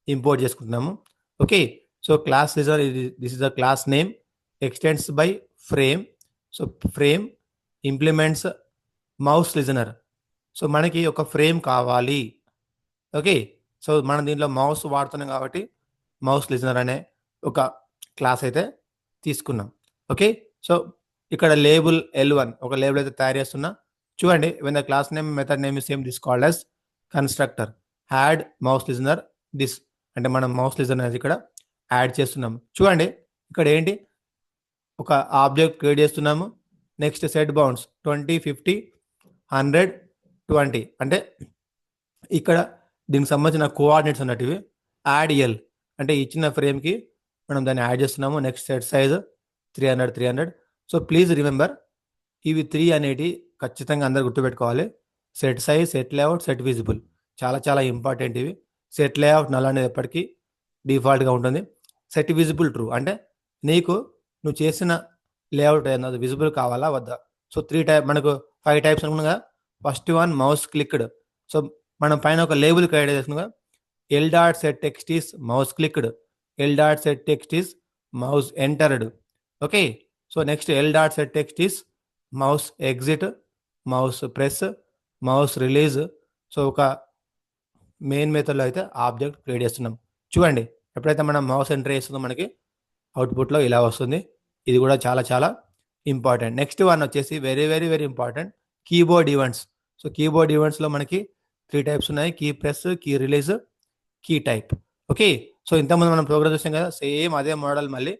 ఇంపోర్ట్ చేసుకుంటున్నాము. Okay. So, class listener this is the class name extends by frame. So, frame implements mouse listener. So, మనకి ఒక ఫ్రేమ్ కావాలి. ఓకే. సో, మనం దీంట్లో మౌస్ వాడుతున్నాం కాబట్టి మౌస్ లిజనర్ అనే ఒక క్లాస్ అయితే తీసుకున్నాం. ఓకే. సో ఇక్కడ లేబుల్ L1 ఒక లేబుల్ అయితే తయారు చేస్తున్నా. చూడండి when the class name method name is same this called as constructor. Add mouse listener this అంటే మనం మౌస్ లిజనర్ అనేది ఇక్కడ యాడ్ చేస్తున్నాం. చూడండి ఇక్కడ ఏంటి ఒక ఆబ్జెక్ట్ క్రియేట్ చేస్తున్నాము. నెక్స్ట్ సెట్ బౌండ్స్ 20, 50, 100, 20 అంటే ఇక్కడ దీనికి సంబంధించిన కోఆర్డినేట్స్ అన్నట్టు ఇవి. యాడ్ ఎల్ అంటే ఇచ్చిన ఫ్రేమ్‌కి మనం దాన్ని యాడ్ చేస్తున్నాము. Next set size 300, 300. So please remember ఇవి 3 అనేటివి ఖచ్చితంగా అందరూ గుర్తుపెట్టుకోవాలి. Set size, set layout, set visible చాలా చాలా ఇంపార్టెంట్ ఇవి. సెట్ లేఅవుట్ నల్ అనేది ఎప్పటికీ డిఫాల్ట్‌గా ఉంటుంది. సెట్ విజిబుల్ ట్రూ అంటే నువ్వు చేసిన లేఅవుట్ అన్నది విజిబుల్ కావాలా వద్దా. సో 3 మనకు 5 టైప్స్ అనుకున్నాం కదా. First one mouse clicked. So మనం పైన ఒక లేబుల్ క్రియేట్ చేస్తున్నాం కదా. L dot set text is mouse clicked, L dot set text is mouse entered. Okay. So next L dot set text is mouse exit, mouse press, mouse release. So ఒక main మెథడ్లో అయితే object create చేస్తున్నాం. చూడండి ఎప్పుడైతే మనం mouse enter చేస్తుందో మనకి అవుట్పుట్లో ఇలా వస్తుంది. ఇది కూడా చాలా చాలా ఇంపార్టెంట్. నెక్స్ట్ వన్ వచ్చేసి very very very important keyboard events. So keyboard ఈవెంట్స్లో మనకి 3 టైప్స్ ఉన్నాయి. Key press, key release, key type. Okay. So ఇంతకుముందు మనం ప్రోగ్రామ్ చేసాం కదా, సేమ్ అదే మోడల్ మళ్ళీ.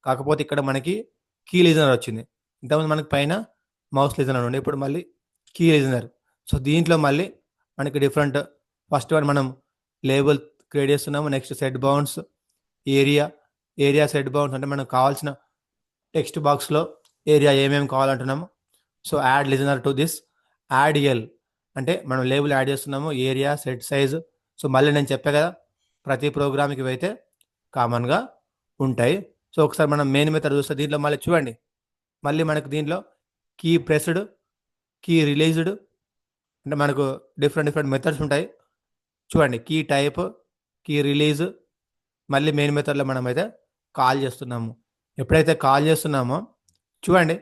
కాకపోతే ఇక్కడ మనకి కీ లిజనర్ వచ్చింది. ఇంతకుముందు మనకి పైన మౌస్ లిజనర్ ఉండే, ఇప్పుడు మళ్ళీ కీ లిజనర్. సో దీంట్లో మళ్ళీ మనకి డిఫరెంట్. ఫస్ట్ వన్ మనం లేబుల్ క్రియేట్ చేస్తున్నాము. Next set bounds, area set bounds అంటే మనకు కావాల్సిన టెక్స్ట్ బాక్స్లో ఏరియా ఏమేమి కావాలంటున్నాము. So add listener to this. Add L అంటే మనం లేబుల్ యాడ్ చేస్తున్నాము, ఏరియా, సెట్ సైజ్. సో మళ్ళీ నేను చెప్పా కదా ప్రతి ప్రోగ్రామ్కి ఇవైతే కామన్గా ఉంటాయి. సో ఒకసారి మనం మెయిన్ మెథడ్ చూస్తే దీంట్లో మళ్ళీ చూడండి మళ్ళీ మనకు దీంట్లో కీ ప్రెస్డ్, కీ రిలీజ్డ్ అంటే మనకు డిఫరెంట్ మెథడ్స్ ఉంటాయి. చూడండి కీ టైప్, కీ రిలీజ్, మళ్ళీ మెయిన్ మెథడ్లో మనం అయితే కాల్ చేస్తున్నాము. ఎప్పుడైతే కాల్ చేస్తున్నామో చూడండి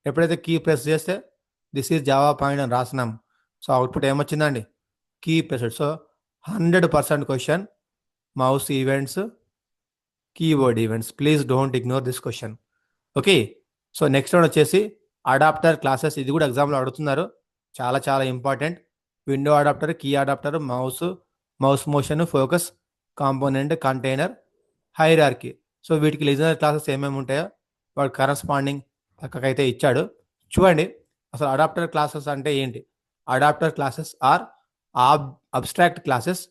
ఎప్పుడైతే కీ ప్రెస్ చేస్తే దిస్ ఈజ్ జావా పాయింట్ అని రాస్తున్నాము. సో అవుట్పుట్ ఏమొచ్చిందండి key pressed. So 100% question mouse events, keyboard events. Please don't ignore this question. Okay. So next one వచ్చేసి అడాప్టర్ క్లాసెస్. ఇది కూడా ఎగ్జామ్లో అడుగుతున్నారు, చాలా చాలా important. Window adapter, key adapter, mouse motion, focus, component, container, hierarchy. So వీటికి listener classes ఏమేమి ఉంటాయో వాడు కరస్పాండింగ్ పక్కకైతే ఇచ్చాడు. చూడండి అసలు అడాప్టర్ క్లాసెస్ అంటే ఏంటి. Adapter classes are abstract classes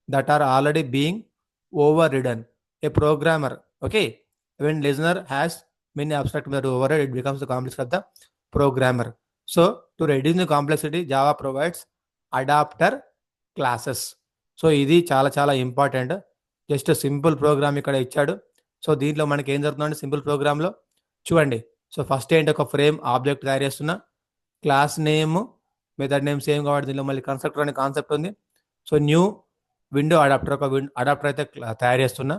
that are already being overridden a programmer. Okay. When listener has many abstract method override, it becomes the complex of the programmer. So to reduce the complexity, Java provides adapter classes. So ఇది చాలా చాలా important. Just simple programme ఇక్కడ ఇచ్చాడు. So దీంట్లో మనకి ఏం జరుగుతుందంటే simple ప్రోగ్రాంలో చూడండి. సో ఫస్ట్ ఏంటి ఒక ఫ్రేమ్ ఆబ్జెక్ట్ తయారు చేస్తున్నా, class name method name same కాబట్టి దీనిలో మళ్ళీ కన్స్ట్రక్టర్ అనే కాన్సెప్ట్ ఉంది. సో న్యూ విండో అడాప్టర్, ఒక అడాప్టర్ అయితే తయారు చేస్తున్నా.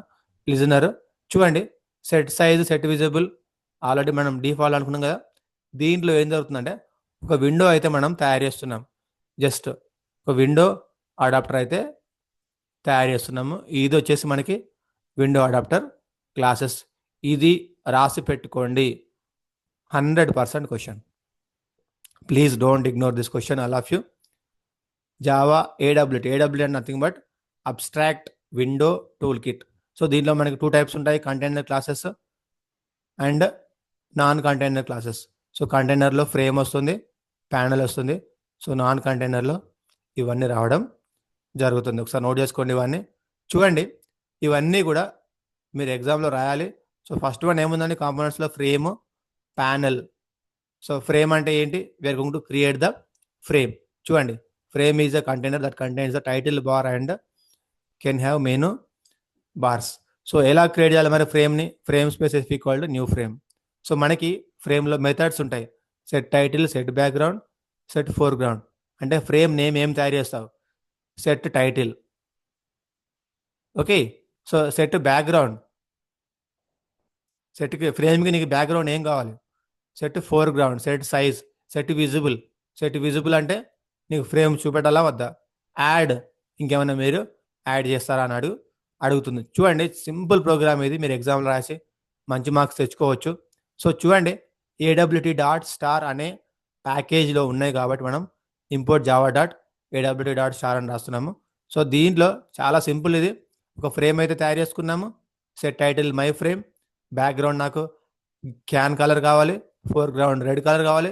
లిజనర్ చూడండి set size, set visible already మనం డిఫాల్ట్ అనుకున్నాం కదా. దీంట్లో ఏం జరుగుతుందంటే ఒక విండో అయితే మనం తయారు చేస్తున్నాం. జస్ట్ ఒక విండో అడాప్టర్ అయితే తయారు చేస్తున్నాము. ఇది వచ్చేసి మనకి విండో అడాప్టర్ క్లాసెస్. ఇది రాసి పెట్టుకోండి, 100% question. Please don't ignore this question, all of you. Java AWT అంటే nothing but abstract window tool kit. So దీంట్లో మనకి 2 టైప్స్ ఉంటాయి, container classes and non container classes. So కంటైనర్లో ఫ్రేమ్ వస్తుంది, ప్యానల్ వస్తుంది. సో నాన్ కంటైనర్లో ఇవన్నీ రావడం జరుగుతుంది. ఒకసారి నోట్ చేసుకోండి ఇవన్నీ. చూడండి ఇవన్నీ కూడా మీరు ఎగ్జామ్లో రాయాలి. సో ఫస్ట్ వన్ ఏముందండి కాంపోనెంట్స్లో ఫ్రేమ్, ప్యానల్. సో ఫ్రేమ్ అంటే ఏంటి, we are going to create the frame. చూడండి frame is a container that contains the title bar and can have menu bars. So ఎలా క్రియేట్ చేయాలి మరి ఫ్రేమ్ని, frame space equal to new frame. So మనకి ఫ్రేమ్లో methods ఉంటాయి, set title, set background, set foreground. అంటే frame name ఏం తయారు చేస్తావు, set title. Okay. So set background, సెట్కి ఫ్రేమ్కి నీకు బ్యాక్గ్రౌండ్ ఏం కావాలి, set foreground. Set size, set visible అంటే నీకు ఫ్రేమ్ చూపెట్టాలా వద్దా. యాడ్ ఇంకేమైనా మీరు యాడ్ చేస్తారా అని అడుగుతుంది. చూడండి సింపుల్ ప్రోగ్రామ్ ఇది, మీరు ఎగ్జామ్లో రాసి మంచి మార్క్స్ తెచ్చుకోవచ్చు. సో చూడండి ఏడబ్ల్యూటీ డాట్ స్టార్ అనే ప్యాకేజ్లో ఉన్నాయి కాబట్టి మనం import Java dot AWT dot star అని రాస్తున్నాము. సో దీంట్లో చాలా సింపుల్, ఇది ఒక ఫ్రేమ్ అయితే తయారు చేసుకున్నాము. Set title my frame, background నాకు క్యాన్ కలర్ కావాలి, ఫోర్గ్రౌండ్ రెడ్ కలర్ కావాలి,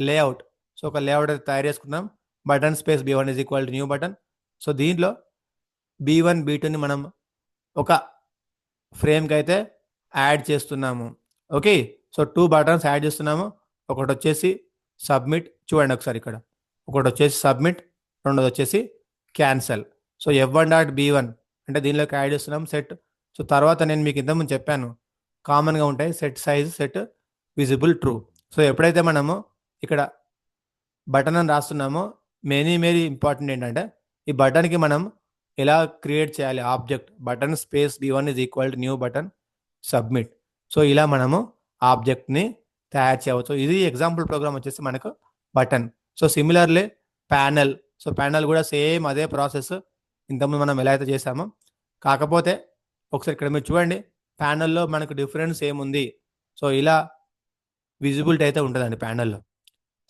లేఅవుట్. సో ఒక లేఅవుట్ అయితే తయారు చేసుకున్నాం. Button space B1 is equal to new button. So దీంట్లో B1 B2ని మనం ఒక ఫ్రేమ్కి అయితే యాడ్ చేస్తున్నాము. ఓకే, సో 2 బటన్స్ యాడ్ చేస్తున్నాము. ఒకటి వచ్చేసి సబ్మిట్, చూడండి ఒకసారి ఇక్కడ ఒకటి వచ్చేసి సబ్మిట్, రెండోది వచ్చేసి cancel. So F1 dot B1 అంటే దీనిలోకి యాడ్ చేస్తున్నాం సెట్. సో తర్వాత నేను మీకు ఇంతకుముందు చెప్పాను కామన్గా ఉంటాయి set size, set visible, true. So ఎప్పుడైతే మనము ఇక్కడ బటన్ అని రాస్తున్నామో వెరీ ఇంపార్టెంట్ ఏంటంటే ఈ బటన్కి మనం ఎలా క్రియేట్ చేయాలి object. Button space B1 is equal to new button submit. So ఇలా మనము ఆబ్జెక్ట్ని తయారు చేయవచ్చు. ఇది ఎగ్జాంపుల్ ప్రోగ్రామ్ వచ్చేసి మనకు button. So similarly panel. So panel కూడా సేమ్ అదే ప్రాసెస్ ఇంతకుముందు మనం ఎలా అయితే చేసామో, కాకపోతే ఒకసారి ఇక్కడ మీరు చూడండి ప్యానెల్లో మనకు డిఫరెన్స్ ఏముంది. సో ఇలా విజిబిలిటీ అయితే ఉంటుందండి ప్యానెల్లో.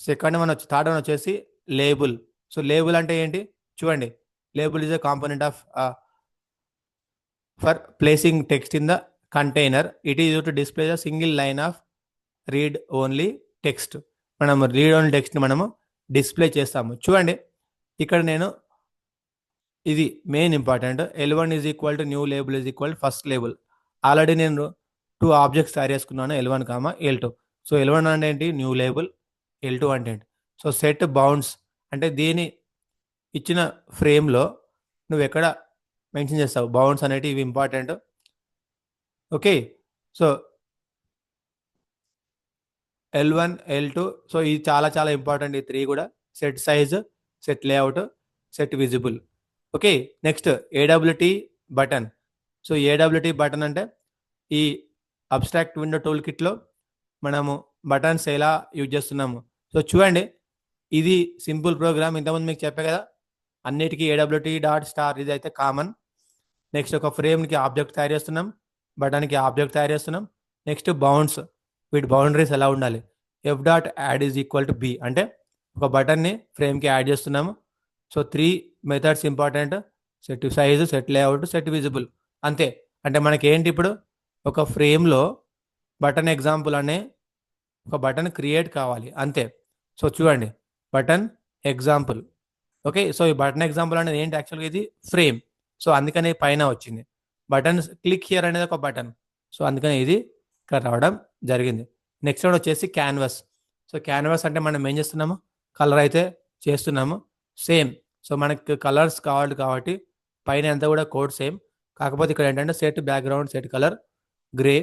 సెకండ్ వన్ థర్డ్ వన్ వచ్చేసి లేబుల్. సో లేబుల్ అంటే ఏంటి చూడండి, label is a component of for placing text in the container. It is to display the single line of read only text. మనం read only టెక్స్ట్ని మనము display చేస్తాము. చూడండి ఇక్కడ నేను ఇది main important. L1 is equal to new label is equal first label. Already నేను 2 objects తయారు చేసుకున్నాను, L1, L2. సో L1 అంటే ఏంటి న్యూ లేబుల్, L2 అంటే ఏంటి. సో సెట్ బౌండ్స్ అంటే దీని ఇచ్చిన ఫ్రేమ్లో నువ్వు ఎక్కడ మెన్షన్ చేస్తావు బౌండ్స్ అనేవి, ఇవి important. Okay, so L1, L2, so ఇది చాలా చాలా ఇంపార్టెంట్. ఈ 3 కూడా set size, set layout, set visible. Okay, next AWT button. So AWT button అంటే ఈ అబ్స్ట్రాక్ట్ విండో టూల్ కిట్లో మనము బటన్స్ ఎలా యూజ్ చేస్తున్నాము. సో చూడండి ఇది సింపుల్ ప్రోగ్రామ్, ఇంతకుముందు మీకు చెప్పే కదా అన్నిటికీ ఏడబ్ల్యూటీ డాట్ స్టార్ ఇది అయితే కామన్. నెక్స్ట్ ఒక ఫ్రేమ్కి ఆబ్జెక్ట్ తయారు చేస్తున్నాం, బటన్కి ఆబ్జెక్ట్ తయారు చేస్తున్నాం. నెక్స్ట్ బౌండ్స్, వీటి బౌండరీస్ ఎలా ఉండాలి. F dot add is equal to B అంటే ఒక బటన్ని ఫ్రేమ్కి యాడ్ చేస్తున్నాము. So 3 methods important, set size, set layout, set visible. అంతే. అంటే మనకి ఏంటి ఇప్పుడు ఒక ఫ్రేమ్లో బటన్ ఎగ్జాంపుల్ అనే ఒక బటన్ క్రియేట్ కావాలి అంతే. సో చూడండి బటన్ ఎగ్జాంపుల్. ఓకే, సో ఈ బటన్ ఎగ్జాంపుల్ అనేది ఏంటి యాక్చువల్గా ఇది ఫ్రేమ్. సో అందుకని పైన వచ్చింది బటన్ క్లిక్ హియర్ అనేది ఒక బటన్. సో అందుకని ఇది ఇక్కడ రావడం జరిగింది. నెక్స్ట్ వన్ వచ్చేసి క్యాన్వాస్. సో క్యాన్వాస్ అంటే మనం ఏం చేస్తున్నాము కలర్ అయితే చేస్తున్నాము సేమ్. సో మనకి కలర్స్ కావాలి కాబట్టి పైన అంతా కూడా కోడ్ సేమ్, కాకపోతే ఇక్కడ ఏంటంటే set background, set colour grey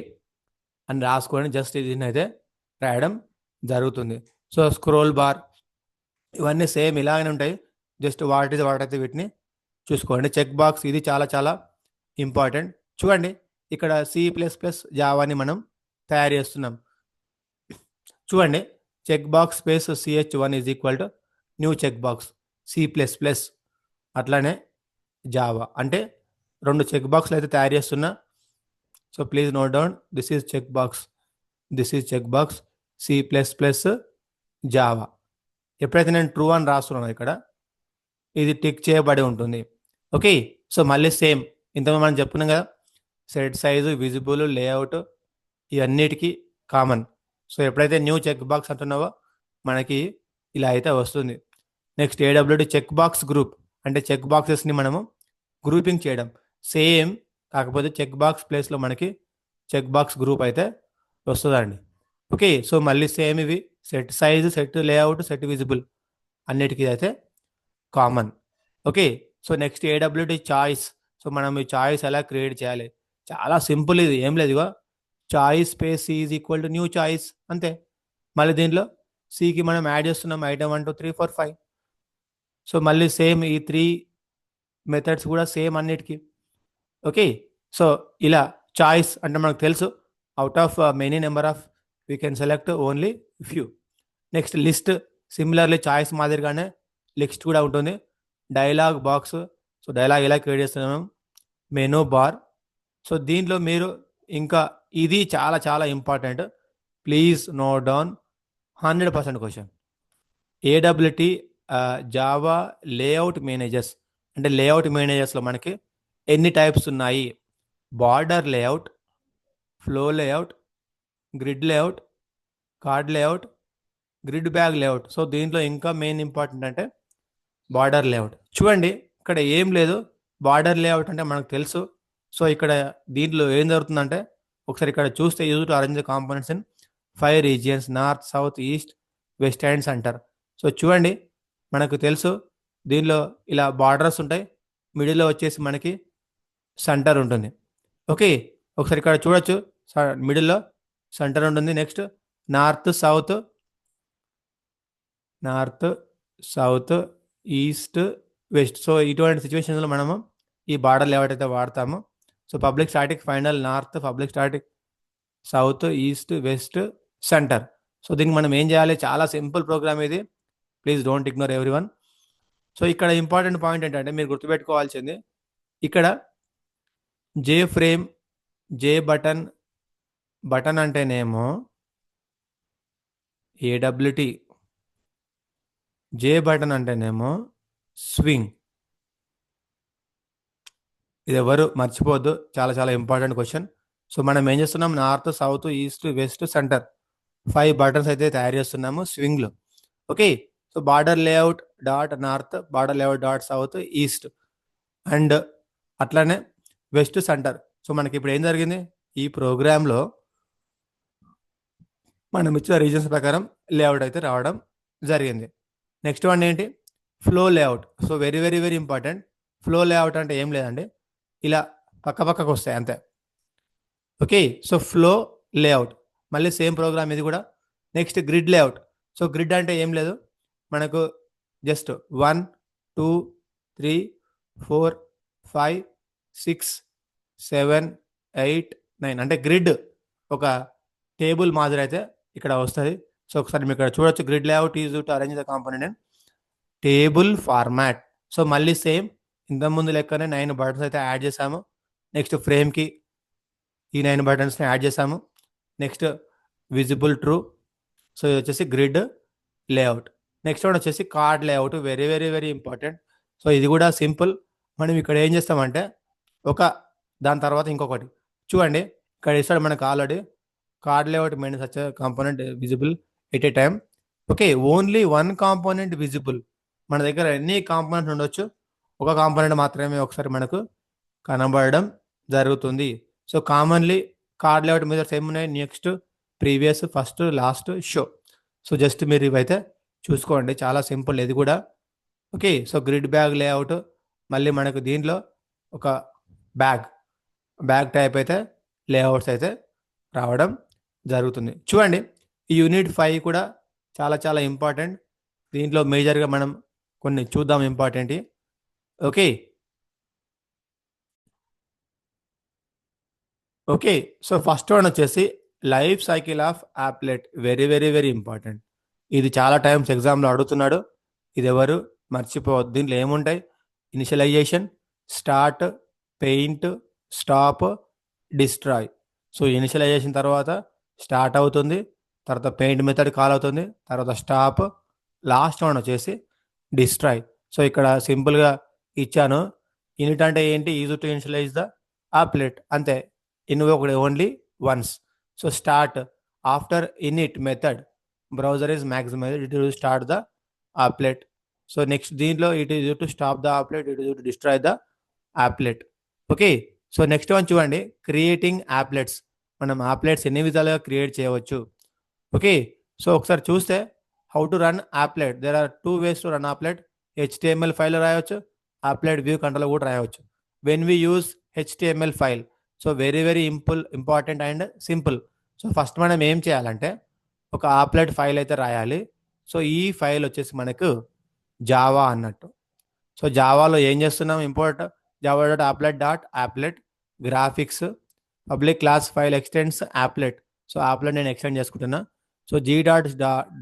అని రాసుకొని జస్ట్ దీన్ని అయితే రాయడం జరుగుతుంది. సో స్క్రోల్ బార్ ఇవన్నీ సేమ్ ఇలాగనే ఉంటాయి, జస్ట్ వాటైతే వీటిని చూసుకోండి. చెక్ బాక్స్ ఇది చాలా చాలా ఇంపార్టెంట్. చూడండి ఇక్కడ C++ జావాని మనం తయారు చేస్తున్నాం. చూడండి check box space CH1 is equal to new check box C++. అట్లానే జావా అంటే 2 చెక్ బాక్స్లు అయితే తయారు చేస్తున్నా. So please note down, this is check box, this is check box C++ Java. ఎప్పుడైతే నేను ట్రూ అని రాస్తున్నాను ఇక్కడ ఇది టిక్ చేయబడి ఉంటుంది. ఓకే, సో మళ్ళీ సేమ్ ఇంతకుముందు మనం చెప్పుకున్నాం కదా సెట్ సైజు, విజిబుల్, లేఅవుట్ ఇవన్నిటికీ కామన్. సో ఎప్పుడైతే న్యూ చెక్ బాక్స్ అంటున్నావో మనకి ఇలా అయితే వస్తుంది. Next AWT check box group అంటే చెక్ బాక్సెస్ని మనము గ్రూపింగ్ చేయడం సేమ్, కాకపోతే చెక్ బాక్స్ ప్లేస్లో మనకి చెక్ బాక్స్ గ్రూప్ అయితే వస్తుందండి. ఓకే, సో మళ్ళీ సేమ్ ఇవి set size, set layout, set visible అన్నిటికీ అయితే common. Okay, so next AWT choice. So మనం ఈ చాయిస్ ఎలా క్రియేట్ చేయాలి, చాలా సింపుల్, ఇది ఏం లేదు. ఇగో choice space C is equal to new choice అంతే. మళ్ళీ దీంట్లో Cకి మనం యాడ్ చేస్తున్నాం ఐటమ్ 1 2 3 4 5. సో మళ్ళీ సేమ్ ఈ 3 మెథడ్స్ కూడా సేమ్ అన్నిటికీ. ఓకే, సో ఇలా చాయిస్ అంటే మనకు తెలుసు out of many number of we can select only few. Next list, similarly choice మాదిరిగానే లిస్ట్ కూడా ఉంటుంది. డైలాగ్ బాక్స్, సో డైలాగ్ ఎలా క్రియేట్ చేస్తున్నాము, మెనూ బార్. సో దీంట్లో మీరు ఇంకా ఇది చాలా చాలా important, please note down 100% question. AWT Java layout managers అంటే లేఅవుట్ మేనేజర్స్లో మనకి ఎన్ని టైప్స్ ఉన్నాయి? Border layout, flow layout, grid layout, card layout, grid bag layout. So దీంట్లో ఇంకా మెయిన్ ఇంపార్టెంట్ అంటే బార్డర్ లేఅవుట్. చూడండి ఇక్కడ ఏం లేదు, బార్డర్ లేఅవుట్ అంటే మనకు తెలుసు. సో ఇక్కడ దీంట్లో ఏం జరుగుతుందంటే ఒకసారి ఇక్కడ చూస్తే use to arrange the components in 5 regions north, south, east, west and centre. So చూడండి మనకు తెలుసు దీనిలో ఇలా బార్డర్స్ ఉంటాయి, మిడిల్లో వచ్చేసి మనకి సెంటర్ ఉంటుంది. ఓకే, ఒకసారి ఇక్కడ చూడొచ్చు మిడిల్లో సెంటర్ ఉంటుంది. Next north south, north south, east, west. So ఇటువంటి సిచ్యువేషన్స్లో మనము ఈ బార్డర్ లేఅవుట్ అయితే వాడతాము. So public static final north, public static south, east, west, centre. So దీనికి మనం ఏం చేయాలి? చాలా సింపుల్ ప్రోగ్రామ్ ఇది, please don't ignore everyone. So ఇక్కడ ఇంపార్టెంట్ పాయింట్ ఏంటంటే మీరు గుర్తుపెట్టుకోవాల్సింది ఇక్కడ జే ఫ్రేమ్, జే బటన్, బటన్ అంటేనేమో ఏడబ్ల్యూటీ, జే బటన్ అంటేనేమో స్వింగ్. ఇది ఎవరు మర్చిపోవద్దు, చాలా చాలా ఇంపార్టెంట్ క్వశ్చన్. సో మనం ఏం చేస్తున్నాం? North, south, east, west, centre 5 buttons అయితే తయారు చేస్తున్నాము స్వింగ్లో. Okay, so border layout dot north, border layout dot south, east and అట్లానే వెస్ట్, సెంటర్. సో మనకి ఇప్పుడు ఏం జరిగింది? ఈ ప్రోగ్రాంలో మనం ఇచ్చిన రీజన్స్ ప్రకారం లేఅవుట్ అయితే రావడం జరిగింది. నెక్స్ట్ వన్ ఏంటి? Flow layout. So very very very important. Flow layout అంటే ఏం లేదండి, ఇలా పక్క పక్కకు వస్తాయి అంతే. ఓకే, సో ఫ్లో లేఅవుట్ మళ్ళీ సేమ్ ప్రోగ్రామ్ ఇది కూడా. Next grid layout. So grid అంటే ఏం లేదు, మనకు జస్ట్ 1 2 3 4 5 6 7 8 9 అంటే గ్రిడ్ ఒక టేబుల్ మాదిరి అయితే ఇక్కడ వస్తుంది. సో ఒకసారి మీరు ఇక్కడ చూడొచ్చు, grid layout is to arrange the component in table format. So మళ్ళీ సేమ్ ఇంతకుముందు లెక్కనే 9 బటన్స్ అయితే యాడ్ చేసాము. నెక్స్ట్ ఫ్రేమ్కి ఈ 9 బటన్స్ని యాడ్ చేసాము. Next visible true. సో ఇది వచ్చేసి గ్రిడ్ లేఅవుట్. నెక్స్ట్ వన్ వచ్చేసి card layout, very very very important. So ఇది కూడా సింపుల్. మనం ఇక్కడ ఏం చేస్తామంటే ఒక దాని తర్వాత ఇంకొకటి చూడండి, ఇక్కడ ఇస్తాడు మనకు already card layout main such component visible at a time. Okay, only 1 component visible. మన దగ్గర ఎన్ని కాంపోనెంట్ ఉండొచ్చు, ఒక కాంపోనెంట్ మాత్రమే ఒకసారి మనకు కనబడడం జరుగుతుంది. సో కామన్లీ కార్డ్ లేఅవుట్ మీద సేమ్ ఉన్నాయి, next, previous, first, last, show. So just మీరు ఇవైతే చూసుకోండి, చాలా సింపుల్ ఇది కూడా. Okay, so grid bag layout మళ్ళీ మనకు దీంట్లో ఒక బ్యాగ్ టైప్ అయితే లేఅవుట్స్ అయితే రావడం జరుగుతుంది. చూడండి ఈ యూనిట్ 5 కూడా చాలా చాలా ఇంపార్టెంట్. దీంట్లో మేజర్గా మనం కొన్ని చూద్దాం important. Okay okay, so first one వచ్చేసి life cycle of applet, very very very important. ఇది చాలా టైమ్స్ ఎగ్జామ్లో అడుగుతున్నాడు, ఇది ఎవరు మర్చిపోవద్దు. దీంట్లో ఏముంటాయి? Initialization, start, paint, stop, destroy. So initialization తర్వాత స్టార్ట్ అవుతుంది, తర్వాత పెయింట్ మెథడ్ కాల్ అవుతుంది, తర్వాత స్టాప్, లాస్ట్ వన్ వచ్చేసి డిస్ట్రాయ్. సో ఇక్కడ సింపుల్గా ఇచ్చాను. ఇనిట్ అంటే ఏంటి? Is to initialize the applet అంతే. Invoked only once. So start after init method browser is maximize it to start the applet. So next దీంట్లో it is to stop the applet, it is to destroy the applet. Okay, so next one చూడండి, creating యాప్లెట్స్. మనం యాప్లెట్స్ ఎన్ని విధాలుగా create చేయవచ్చు. Okay, so ఒకసారి చూస్తే how to run applet, there are 2 ways to run applet. HTML file రాయవచ్చు, applet view control కూడా రాయవచ్చు. When we use HTML file, so very very important and simple. So first మనం ఏం చేయాలంటే ఒక యాప్లెట్ ఫైల్ అయితే రాయాలి. సో ఈ ఫైల్ వచ్చేసి మనకు జావా అన్నట్టు. సో జావాలో ఏం చేస్తున్నాం? Import Java dot applet dot applet graphics public class file extends applet. So applet నేను ఎక్స్టెండ్ చేసుకుంటున్నా. So g dot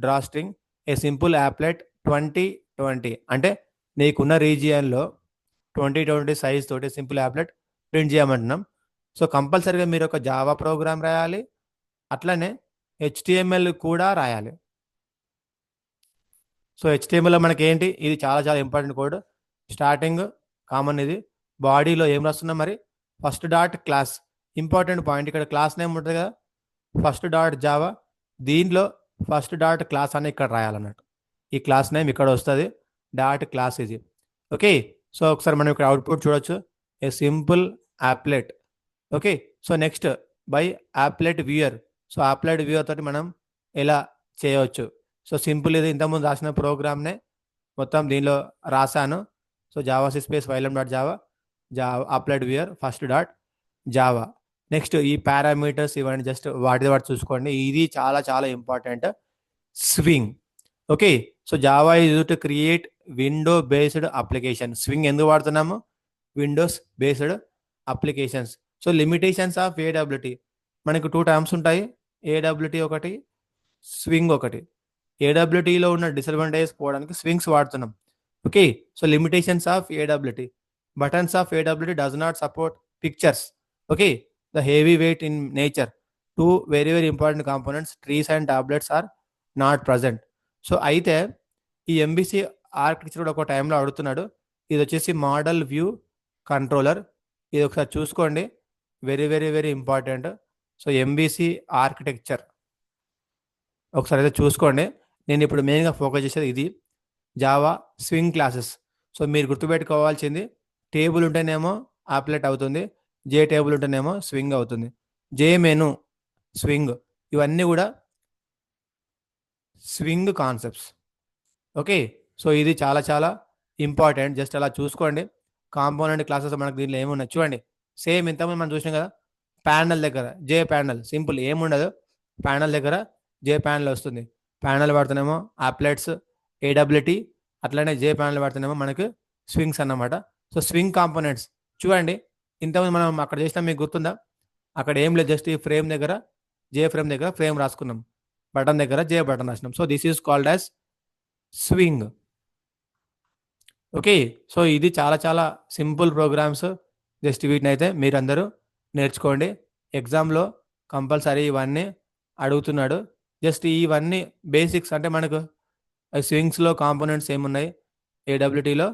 draw string a simple applet 2020 అంటే నీకున్న రీజియన్లో 2020 సైజ్ తోటి సింపుల్ యాప్లెట్ ప్రింట్ చేయమంటున్నాం. సో కంపల్సరీగా మీరు ఒక జావా ప్రోగ్రామ్ రాయాలి, అట్లనే HTML కూడా రాయాలి. సో HTML లో మనకి ఏంటి, ఇది చాలా చాలా ఇంపార్టెంట్ కోడ్. స్టార్టింగ్ కామన్, ఇది బాడీలో ఏం రాస్తున్నాం మరి, first dot class. Important point, ఇక్కడ క్లాస్ నేమ్ ఉంటుంది కదా, ఫస్ట్ డాట్ జావా. దీనిలో ఫస్ట్ డాట్ క్లాస్ అని ఇక్కడ రాయాలన్నట్టు. ఈ క్లాస్ నేమ్ ఇక్కడ వస్తుంది, డాట్ క్లాస్ ఇది. ఓకే, సో ఒకసారి మనం ఇక్కడ అవుట్పుట్ చూడొచ్చు, ఏ simple applet. Okay, so next by applet viewer. So applet viewer తోటి మనం ఎలా చేయవచ్చు. సో సింపుల్, ఇది ఇంతకుముందు రాసిన ప్రోగ్రామ్నే మొత్తం దీనిలో రాశాను. సో జావా స్పేస్ వైలం dot Java, applet viewer first dot Java. Next ఈ పారామీటర్స్ ఇవన్నీ జస్ట్ వాటి చూసుకోండి. ఇది చాలా చాలా important, swing. Okay, so Java is to create window based application. Swing ఎందుకు వాడుతున్నాము, windows based applications. So limitations of AWT, మనకు 2 టర్మ్స్ ఉంటాయి, AWT ఒకటి, స్వింగ్ ఒకటి. AWTలో ఉన్న డిసడ్వాంటేజెస్ పోవడానికి స్వింగ్స్ వాడుతున్నాం. Okay, so limitations of AWT, buttons of AWT does not support pictures. Okay, the heavy weight in nature, 2 very very important components, trees and tablets are not present. So అయితే ఈ MVC architecture కూడా ఒక టైంలో అడుగుతున్నాడు. ఇది వచ్చేసి model view controller, ఇది ఒకసారి చూసుకోండి, very very very important. So MVC architecture ఒకసారి అయితే చూసుకోండి. నేను ఇప్పుడు మెయిన్గా ఫోకస్ చేసేది ఇది, జావా స్వింగ్ క్లాసెస్. సో మీరు గుర్తుపెట్టుకోవాల్సింది, టేబుల్ ఉంటేనేమో ఆప్లెట్ అవుతుంది, జే టేబుల్ ఉంటేనేమో స్వింగ్ అవుతుంది, జే మెను స్వింగ్, ఇవన్నీ కూడా స్వింగ్ కాన్సెప్ట్స్. ఓకే, సో ఇది చాలా చాలా ఇంపార్టెంట్, జస్ట్ అలా చూసుకోండి. కాంపోనెంట్ క్లాసెస్ మనకు దీంట్లో ఏమున్నాయి చూడండి, సేమ్ ఇంతకుముందు మనం చూసినాం కదా, ప్యానల్ దగ్గర జే ప్యానల్, సింపుల్ ఏముండదు, ప్యానల్ దగ్గర జే ప్యానల్ వస్తుంది. ప్యానల్ వాడుతున్నామో అప్లెట్స్ AWT, అట్లనే జే ప్యానల్ వాడుతున్నామో మనకు స్వింగ్స్ అన్నమాట. సో స్వింగ్ కాంపోనెంట్స్ చూడండి, ఇంతకుముందు మనం అక్కడ చేసినా మీకు గుర్తుందా, అక్కడ ఏం లేదు, జస్ట్ ఈ ఫ్రేమ్ దగ్గర జే ఫ్రేమ్ దగ్గర ఫ్రేమ్ రాసుకున్నాం, బటన్ దగ్గర జే బటన్ రాసినాం. So this is called as swing. Okay, so ఇది చాలా చాలా సింపుల్ ప్రోగ్రామ్స్, జస్ట్ వీటిని అయితే మీరందరూ నేర్చుకోండి. ఎగ్జామ్లో కంపల్సరీ ఇవన్నీ అడుగుతున్నాడు. జస్ట్ ఇవన్నీ బేసిక్స్, అంటే మనకు స్వింగ్స్లో కాంపోనెంట్స్ ఏమున్నాయి, AWTలో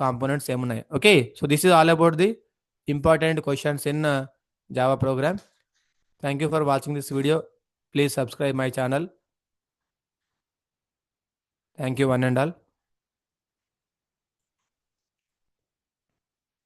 కాంపోనెంట్స్ ఏమున్నాయి. Okay, so this is all about the important questions in Java programme. Thank you for watching this video. Please subscribe my channel. Thank you one and all.